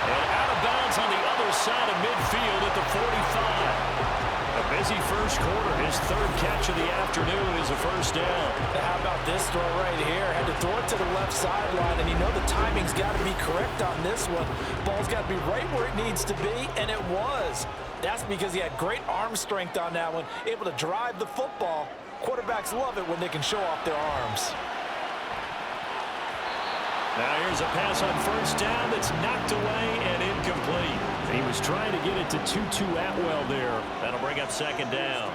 And out of bounds on the other side of midfield at the 45. A busy first quarter. His 3rd catch of the afternoon is a first down. How about this throw right here? Had to throw it to the left sideline, and you know the timing's got to be correct on this one. Ball's got to be right where it needs to be, and it was. That's because he had great arm strength on that one, able to drive the football. Quarterbacks love it when they can show off their arms. Now here's a pass on first down that's knocked away and incomplete. He was trying to get it to Tutu Atwell there. That'll bring up 2nd down.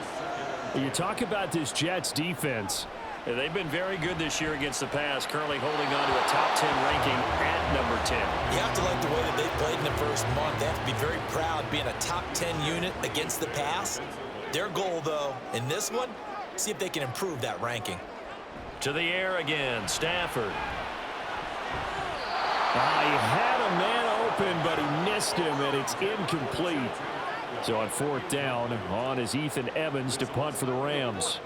You talk about this Jets defense. They've been very good this year against the pass, currently holding on to a top 10 ranking at number 10. You have to like the way that they played in the first month. They have to be very proud being a top 10 unit against the pass. Their goal, though, in this one, see if they can improve that ranking. To the air again, Stafford. He had a man open, but he missed him, and it's incomplete. So on 4th down, on is Ethan Evans to punt for the Rams.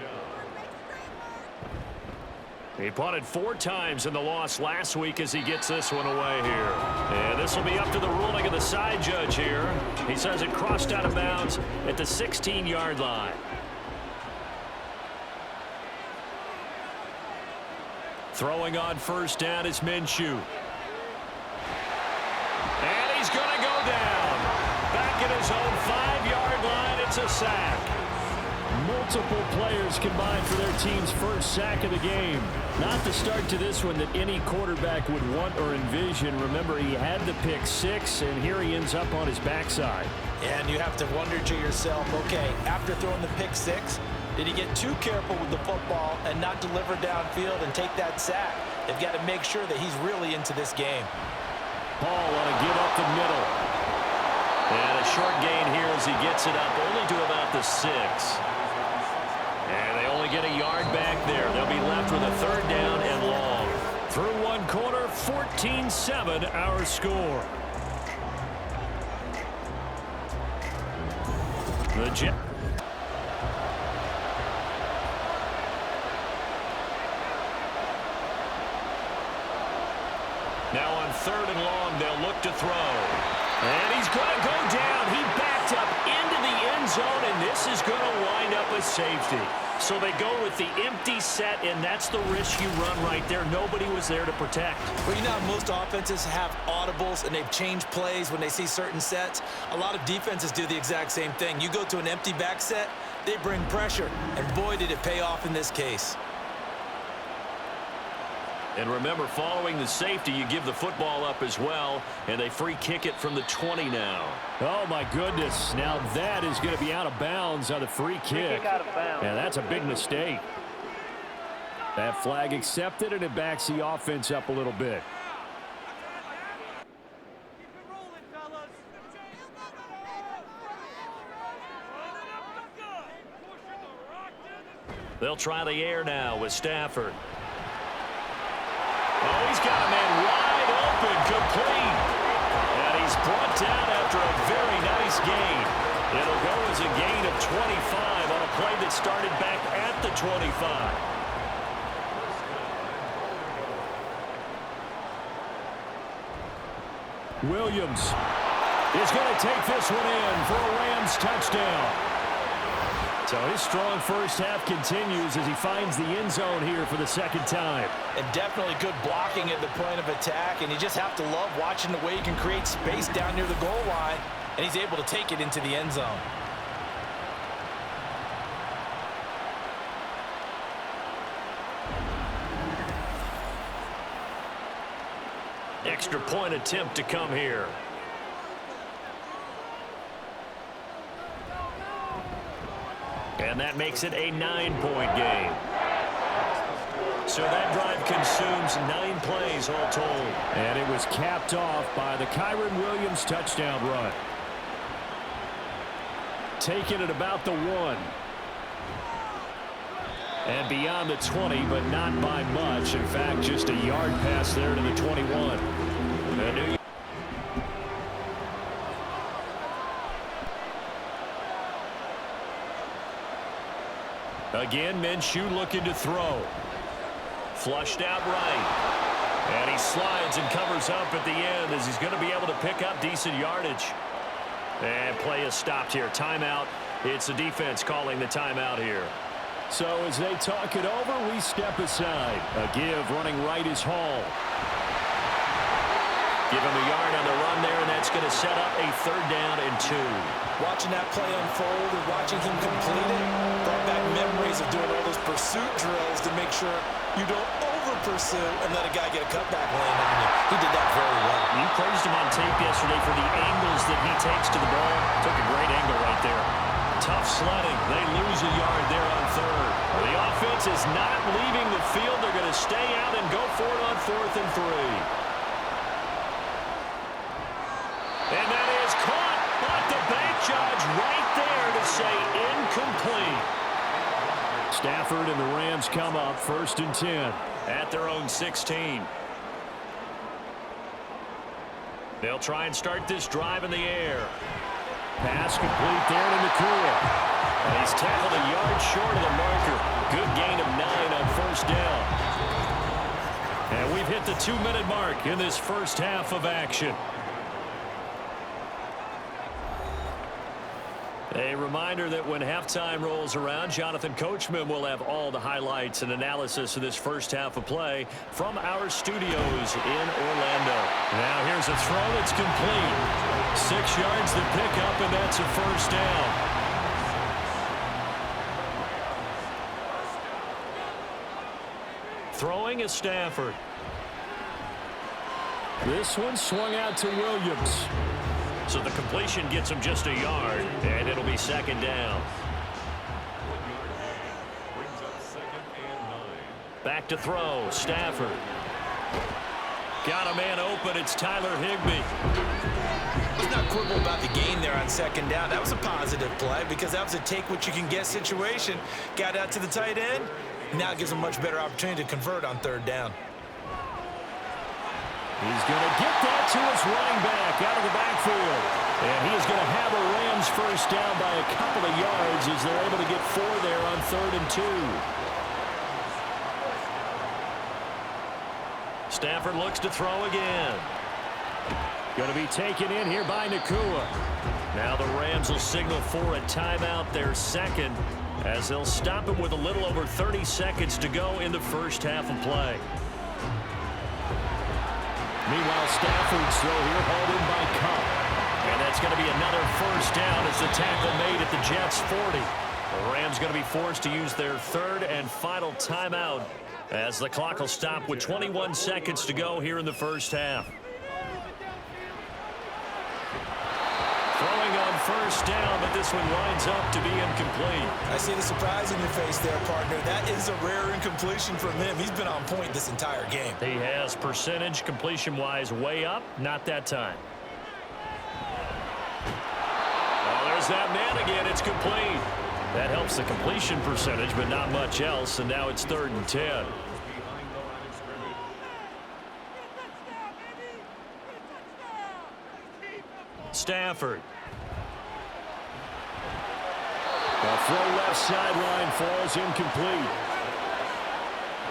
He punted 4 times in the loss last week as he gets this one away here. And this will be up to the ruling of the side judge here. He says it crossed out of bounds at the 16-yard line. Throwing on first down is Minshew. And he's going to go down. Back at his own 5-yard line, it's a sack. Multiple players combined for their team's first sack of the game. Not the start to this one that any quarterback would want or envision. Remember, he had the pick 6, and here he ends up on his backside. And you have to wonder to yourself, okay, after throwing the pick 6, did he get too careful with the football and not deliver downfield and take that sack? They've got to make sure that he's really into this game. Paul on a give up the middle. And a short gain here as he gets it up only to about the 6. And they only get a yard back there. They'll be left with a 3rd down and long. Through 1 quarter, 14-7 our score. The Jets. Now on 3rd and long, they'll look to throw. And he's going to go down. He backed up into the end zone, and this is going to wind up a safety. So they go with the empty set, and that's the risk you run right there. Nobody was there to protect. Well, you know how most offenses have audibles, and they've changed plays when they see certain sets. A lot of defenses do the exact same thing. You go to an empty back set, they bring pressure, and boy, did it pay off in this case. And remember, following the safety, you give the football up as well, and they free kick it from the 20 now. Oh, my goodness. Now that is going to be out of bounds on the free kick. And that's a big mistake. That flag accepted, and it backs the offense up a little bit. They'll try the air now with Stafford. Oh, he's got a man wide open, complete. And he's brought down after a very nice gain. It'll go as a gain started back at the 25. Williams is going to take this one in for a Rams touchdown. So his strong first half continues as he finds the end zone here for the second time. And definitely good blocking at the point of attack, and you just have to love watching the way he can create space down near the goal line, and he's able to take it into the end zone. Extra point attempt to come here. And that makes it a 9-point game. So that drive consumes 9 plays all told. And it was capped off by the Kyren Williams touchdown run. Taking it about the 1. And beyond the 20, but not by much. In fact, just a yard pass there to the 21. Again, Minshew looking to throw. Flushed out right. And he slides and covers up at the end as he's going to be able to pick up decent yardage. And play is stopped here. Timeout. It's the defense calling the timeout here. So as they talk it over, we step aside. A give running right is Hall. Give him a yard on the run there, and that's going to set up a 3rd down and 2. Watching that play unfold and watching him complete it brought back memories of doing all those pursuit drills to make sure you don't over-pursue and let a guy get a cutback lane on you. He did that very well. You praised him on tape yesterday for the angles that he takes to the ball. Took a great angle right there. Tough sledding. They lose a yard there on 3rd. The offense is not leaving the field. They're going to stay out and go for it on 4th and 3. And that is caught, but the bank judge right there to say incomplete. Stafford and the Rams come up 1st and 10 at their own 16. They'll try and start this drive in the air. Pass complete there to Nakua. And he's tackled a yard short of the marker. Good gain of 9 on 1st down. And we've hit the 2-minute mark in this first half of action. A reminder that when halftime rolls around, Jonathan Coachman will have all the highlights and analysis of this first half of play from our studios in Orlando. Now here's a throw that's complete. 6 yards to pick up, and that's a 1st down. Throwing is Stafford. This one swung out to Williams. So the completion gets him just a yard, and it'll be 2nd down. Back to throw, Stafford. Got a man open, it's Tyler Higbee. Let's not quibble about the gain there on 2nd down. That was a positive play because that was a take-what-you-can-get situation. Got out to the tight end. Now it gives him a much better opportunity to convert on 3rd down. He's going to get that to his running back out of the backfield. And he is going to have a Rams 1st down by a couple of yards as they're able to get 4 there on 3rd and 2. Stafford looks to throw again. Going to be taken in here by Nakua. Now the Rams will signal for a timeout, their 2nd, as they'll stop him with a little over 30 seconds to go in the first half of play. Meanwhile, Stafford's throw here hauled in by Cup. And that's going to be another 1st down as the tackle made at the Jets' 40. The Rams going to be forced to use their 3rd and final timeout as the clock will stop with 21 seconds to go here in the first half. Throwing on 1st down, but this one winds up to be incomplete. I see the surprise in your face there, partner. That is a rare incompletion from him. He's been on point this entire game. He has percentage completion-wise way up. Not that time. Oh, there's that man again. It's complete. That helps the completion percentage, but not much else. And now it's 3rd and 10. Stafford. The throw left sideline falls incomplete.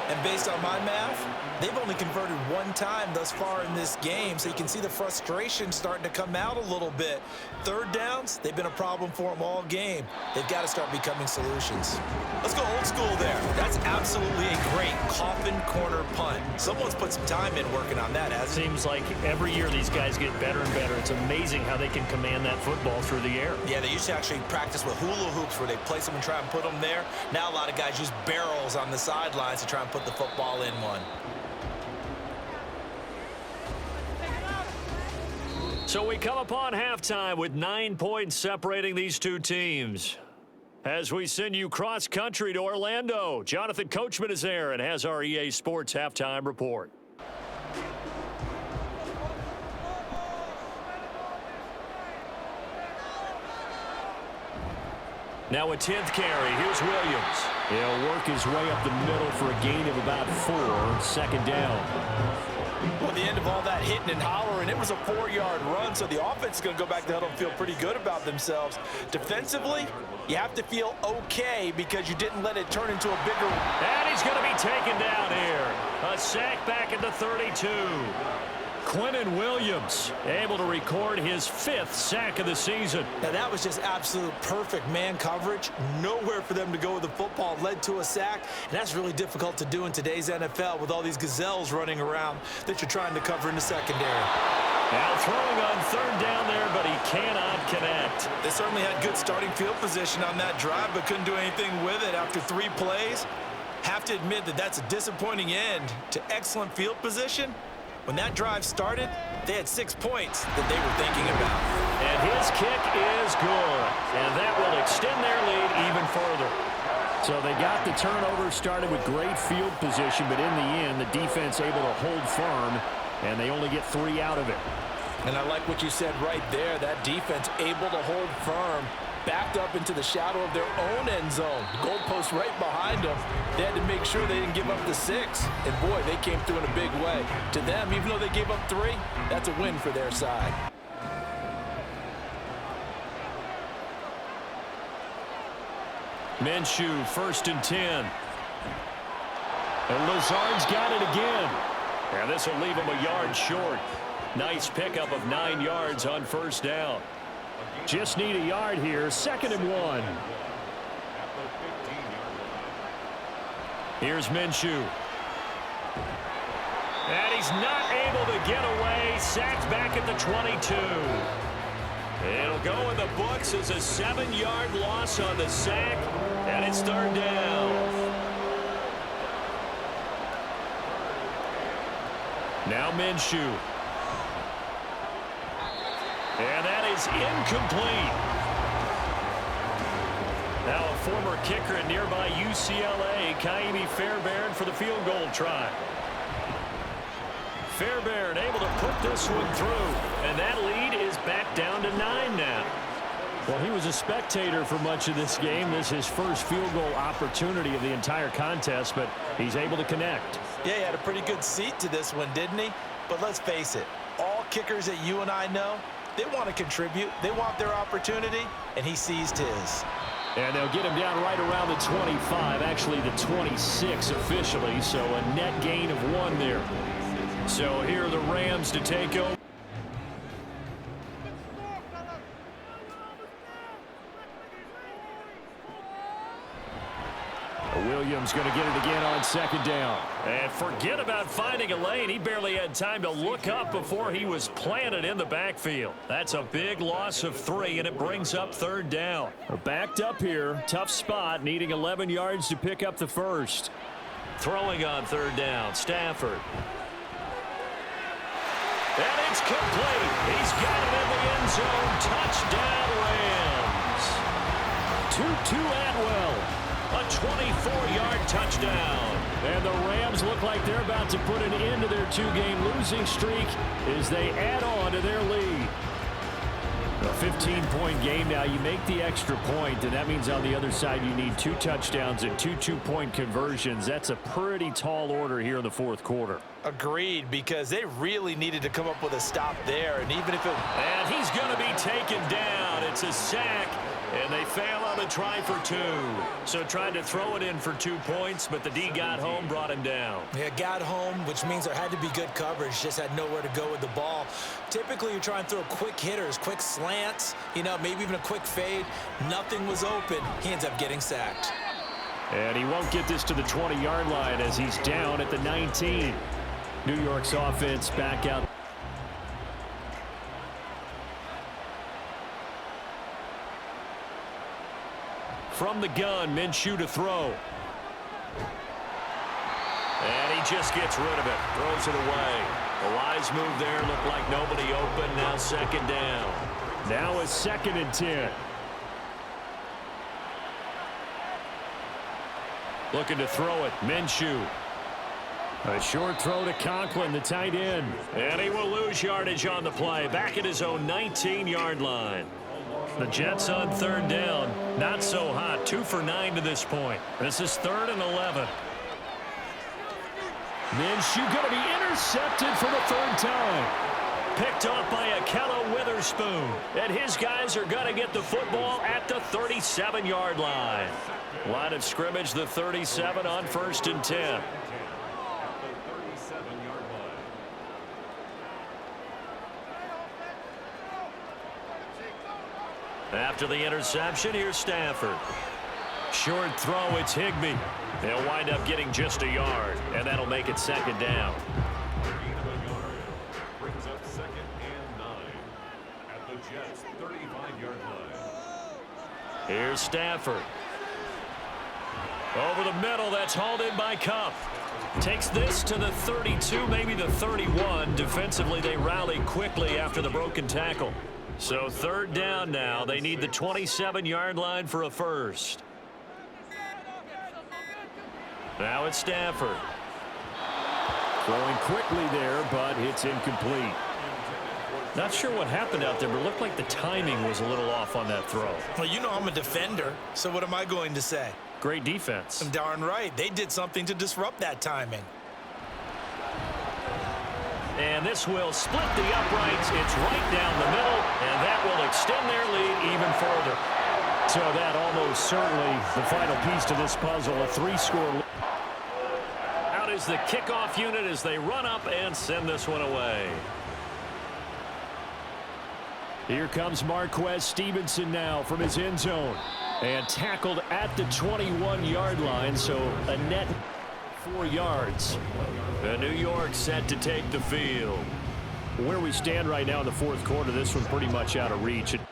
And based on my math, they've only converted one time thus far in this game, so you can see the frustration starting to come out a little bit. Third downs, they've been a problem for them all game. They've got to start becoming solutions. Let's go old school there. That's absolutely a great coffin corner punt. Someone's put some time in working on that, hasn't it? Seems like every year these guys get better and better. It's amazing how they can command that football through the air. Yeah, they used to actually practice with hula hoops where they place them and try and put them there. Now a lot of guys use barrels on the sidelines to try and put the football in one. So we come upon halftime with 9 points separating these two teams. As we send you cross-country to Orlando, Jonathan Coachman is there and has our EA Sports halftime report. Now a 10th carry. Here's Williams. He'll work his way up the middle for a gain of about 4, second down. Well, the end of all that hitting and hollering, it was a 4-yard run, so the offense is going to go back to huddle and feel pretty good about themselves. Defensively, you have to feel okay because you didn't let it turn into a bigger one. And he's going to be taken down here. A sack back at the 32. Quinnen Williams able to record his 5th sack of the season. Now, that was just absolute perfect man coverage. Nowhere for them to go with the football. Led to a sack, and that's really difficult to do in today's NFL with all these gazelles running around that you're trying to cover in the secondary. Now throwing on 3rd down there, but he cannot connect. They certainly had good starting field position on that drive, but couldn't do anything with it after 3 plays. Have to admit that that's a disappointing end to excellent field position. When that drive started, they had 6 points that they were thinking about. And his kick is good. And that will extend their lead even further. So they got the turnover started with great field position, but in the end, the defense able to hold firm, and they only get 3 out of it. And I like what you said right there. That defense able to hold firm, backed up into the shadow of their own end zone. Goalpost right behind them. They had to make sure they didn't give up the 6. And boy, they came through in a big way. To them, even though they gave up 3, that's a win for their side. Minshew, 1st and 10. And Lazard's got it again. And this will leave him a yard short. Nice pickup of 9 yards on 1st down. Just need a yard here, 2nd and 1. Here's Minshew. And he's not able to get away. Sacked back at the 22. It'll go in the books as a 7-yard loss on the sack. And it's 3rd down. Now Minshew. And that is incomplete. Now a former kicker at nearby UCLA, Kaimi Fairbairn, for the field goal try. Fairbairn able to put this one through. And that lead is back down to 9 now. Well, he was a spectator for much of this game. This is his first field goal opportunity of the entire contest, but he's able to connect. Yeah, he had a pretty good seat to this one, didn't he? But let's face it, all kickers that you and I know, they want to contribute. They want their opportunity, and he seized his. And they'll get him down right around the 25, actually the 26 officially, so a net gain of 1 there. So here are the Rams to take over. Williams going to get it again on 2nd down. And forget about finding a lane. He barely had time to look up before he was planted in the backfield. That's a big loss of 3, and it brings up 3rd down. We're backed up here. Tough spot, needing 11 yards to pick up the 1st. Throwing on 3rd down, Stafford. And it's complete. He's got it in the end zone. Touchdown, Rams. Tutu Atwell. A 24-yard touchdown. And the Rams look like they're about to put an end to their 2-game losing streak as they add on to their lead. A 15-point game now. You make the extra point, and that means on the other side you need 2 touchdowns and 2 two-point conversions. That's a pretty tall order here in the 4th quarter. Agreed, because they really needed to come up with a stop there. And even if it... And he's going to be taken down. It's a sack. And they fail on the try for 2. So tried to throw it in for 2 points, but the D got home, brought him down. Yeah, got home, which means there had to be good coverage. Just had nowhere to go with the ball. Typically, you try and throw quick hitters, quick slants, maybe even a quick fade. Nothing was open. He ends up getting sacked. And he won't get this to the 20-yard line as he's down at the 19. New York's offense back out. From the gun, Minshew to throw. And he just gets rid of it. Throws it away. A wise move there. Looked like nobody open. Now second down. Now a 2nd and 10. Looking to throw it. Minshew. A short throw to Conklin, the tight end. And he will lose yardage on the play. Back at his own 19-yard line. The Jets on 3rd down. Not so hot. 2 for 9 to this point. This is 3rd and 11. Minshew going to be intercepted for the 3rd time. Picked off by Akello Witherspoon. And his guys are going to get the football at the 37-yard line. Line of scrimmage, the 37 on 1st and 10. After the interception, here's Stafford. Short throw, it's Higbee. They'll wind up getting just a yard, and that'll make it 2nd down. Brings up 2nd and 9 at the Jets' 35-yard line. Here's Stafford. Over the middle, that's hauled in by Kupp. Takes this to the 32, maybe the 31. Defensively, they rally quickly after the broken tackle. So 3rd down now. They need the 27-yard line for a first. Now it's Stafford. Throwing quickly there, but it's incomplete. Not sure what happened out there, but it looked like the timing was a little off on that throw. Well, I'm a defender, so what am I going to say? Great defense. Darn right. They did something to disrupt that timing. And this will split the uprights. It's right down the middle, and that will extend their lead even further. So that almost certainly the final piece to this puzzle, a 3-score lead. Out is the kickoff unit as they run up and send this one away. Here comes Marquez Stevenson now from his end zone. And tackled at the 21-yard line, so a net 4 yards. And New York set to take the field. Where we stand right now in the 4th quarter, this one pretty much out of reach. Going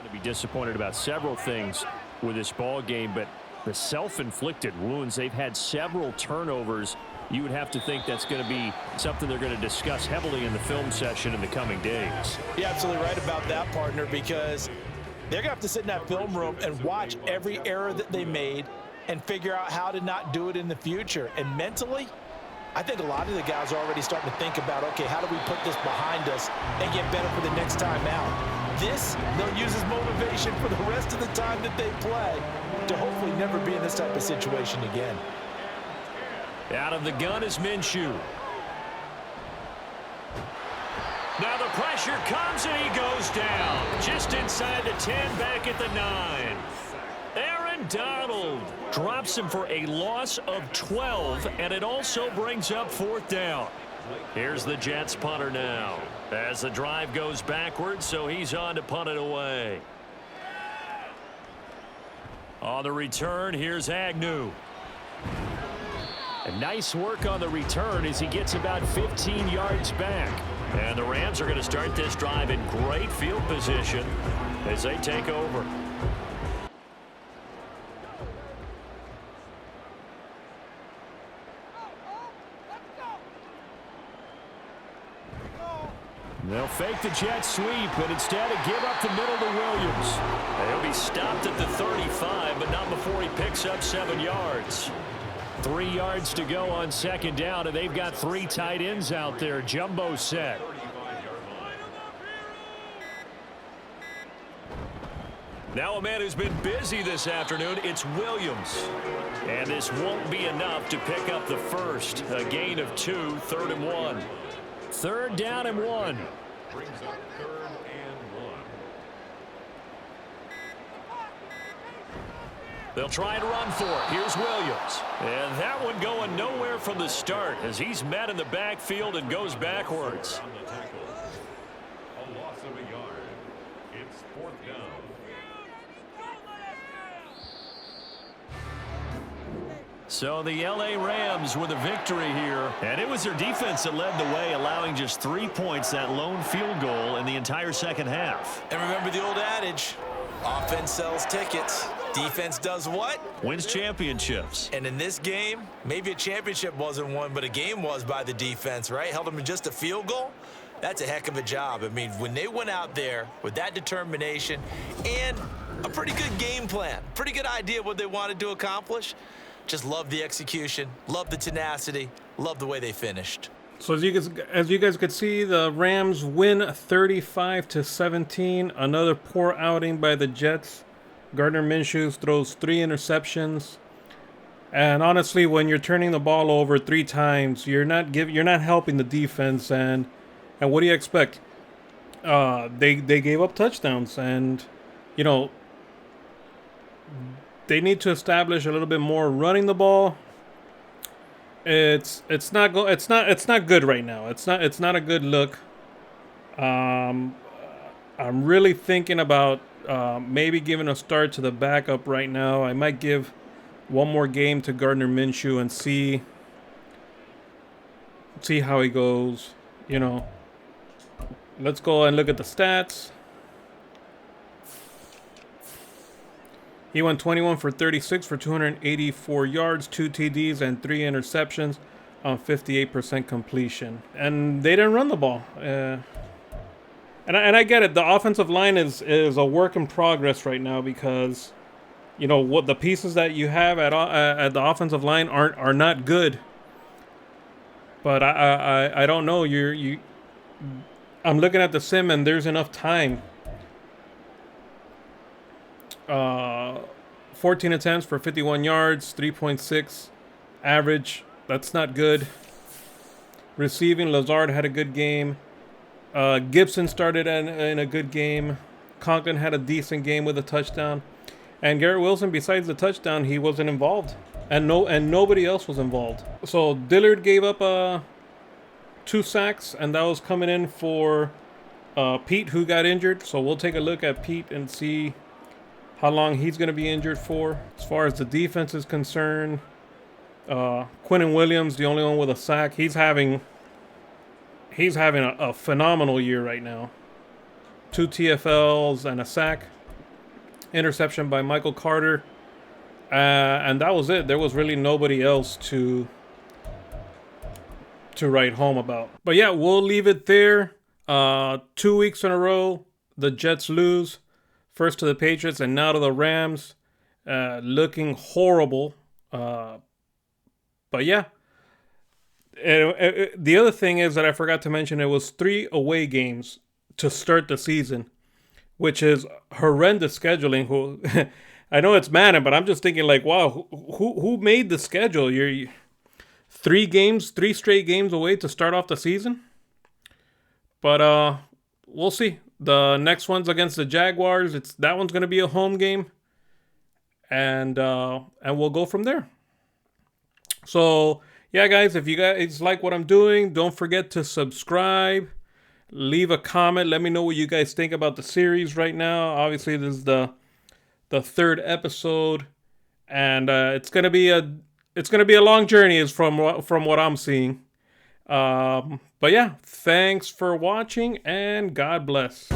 to be disappointed about several things with this ball game, but the self-inflicted wounds, they've had several turnovers. You would have to think that's going to be something they're going to discuss heavily in the film session in the coming days. You're absolutely right about that, partner, because they're going to have to sit in that film room and watch every error that they made and figure out how to not do it in the future. And mentally, I think a lot of the guys are already starting to think about, okay, how do we put this behind us and get better for the next time out? This, they'll use as motivation for the rest of the time that they play to hopefully never be in this type of situation again. Out of the gun is Minshew. Now the pressure comes and he goes down. Just inside the 10, back at the 9. Aaron Donald drops him for a loss of 12, and it also brings up 4th down. Here's the Jets punter now as the drive goes backwards, so he's on to punt it away. On the return, here's Agnew. And nice work on the return as he gets about 15 yards back. And the Rams are going to start this drive in great field position as they take over. They'll fake the jet sweep, but instead of give up the middle to Williams. He'll be stopped at the 35, but not before he picks up 7 yards. 3 yards to go on 2nd down, and they've got 3 tight ends out there. Jumbo set. Now a man who's been busy this afternoon, it's Williams. And this won't be enough to pick up the first. A gain of 2, 3rd and 1. 3rd down and 1. Brings up 3rd and 1. They'll try and run for it. Here's Williams. And that one going nowhere from the start as he's met in the backfield and goes backwards. On the tackle. A loss of a yard. It's 4th down. So the LA Rams with a victory here. And it was their defense that led the way, allowing just 3 points, that lone field goal in the entire second half. And remember the old adage, offense sells tickets. Defense does what? Wins championships. And in this game, maybe a championship wasn't won, but a game was by the defense, right? Held them to just a field goal. That's a heck of a job. I mean, when they went out there with that determination and a pretty good game plan, pretty good idea what they wanted to accomplish, just love the execution, love the tenacity, love the way they finished. So as you guys could see, the Rams win 35-17. Another poor outing by the Jets. Gardner Minshew throws 3 interceptions. And honestly, when you're turning the ball over 3 times, you're not helping the defense. And what do you expect? They gave up touchdowns, and you know, they need to establish a little bit more running the ball. It's not good right now. It's not a good look. I'm really thinking about maybe giving a start to the backup right now. I might give one more game to Gardner Minshew and see how he goes. You know, let's go and look at the stats. He went 21 for 36 for 284 yards, 2 TDs, and 3 interceptions on 58% completion. And they didn't run the ball. And I get it. The offensive line is a work in progress right now because, you know, what the pieces that you have at the offensive line are not good. But I don't know. I'm looking at the sim and there's enough time. 14 attempts for 51 yards, 3.6 average. That's not good. Receiving, Lazard had a good game. Gibson started in a good game. Conklin had a decent game with a touchdown. And Garrett Wilson, besides the touchdown, he wasn't involved. And nobody else was involved. So Dillard gave up 2 sacks, and that was coming in for Pete, who got injured. So we'll take a look at Pete and see how long he's going to be injured for. As far as the defense is concerned, Quinnen Williams, the only one with a sack. He's having a phenomenal year right now. 2 TFLs and a sack. Interception by Michael Carter. And that was it. There was really nobody else to write home about. But yeah, we'll leave it there. 2 weeks in a row, the Jets lose. First to the Patriots and now to the Rams. Looking horrible. But yeah. The other thing is that I forgot to mention, it was 3 away games to start the season, which is horrendous scheduling. I know it's Madden, but I'm just thinking like, wow, who made the schedule? You're 3 straight games away to start off the season. But we'll see. The next one's against the Jaguars. That one's going to be a home game, and we'll go from there. So yeah, guys, if you guys like what I'm doing, don't forget to subscribe, leave a comment, let me know what you guys think about the series right now. Obviously, this is the 3rd episode, and it's gonna be a long journey, is from what I'm seeing. But yeah, thanks for watching, and God bless.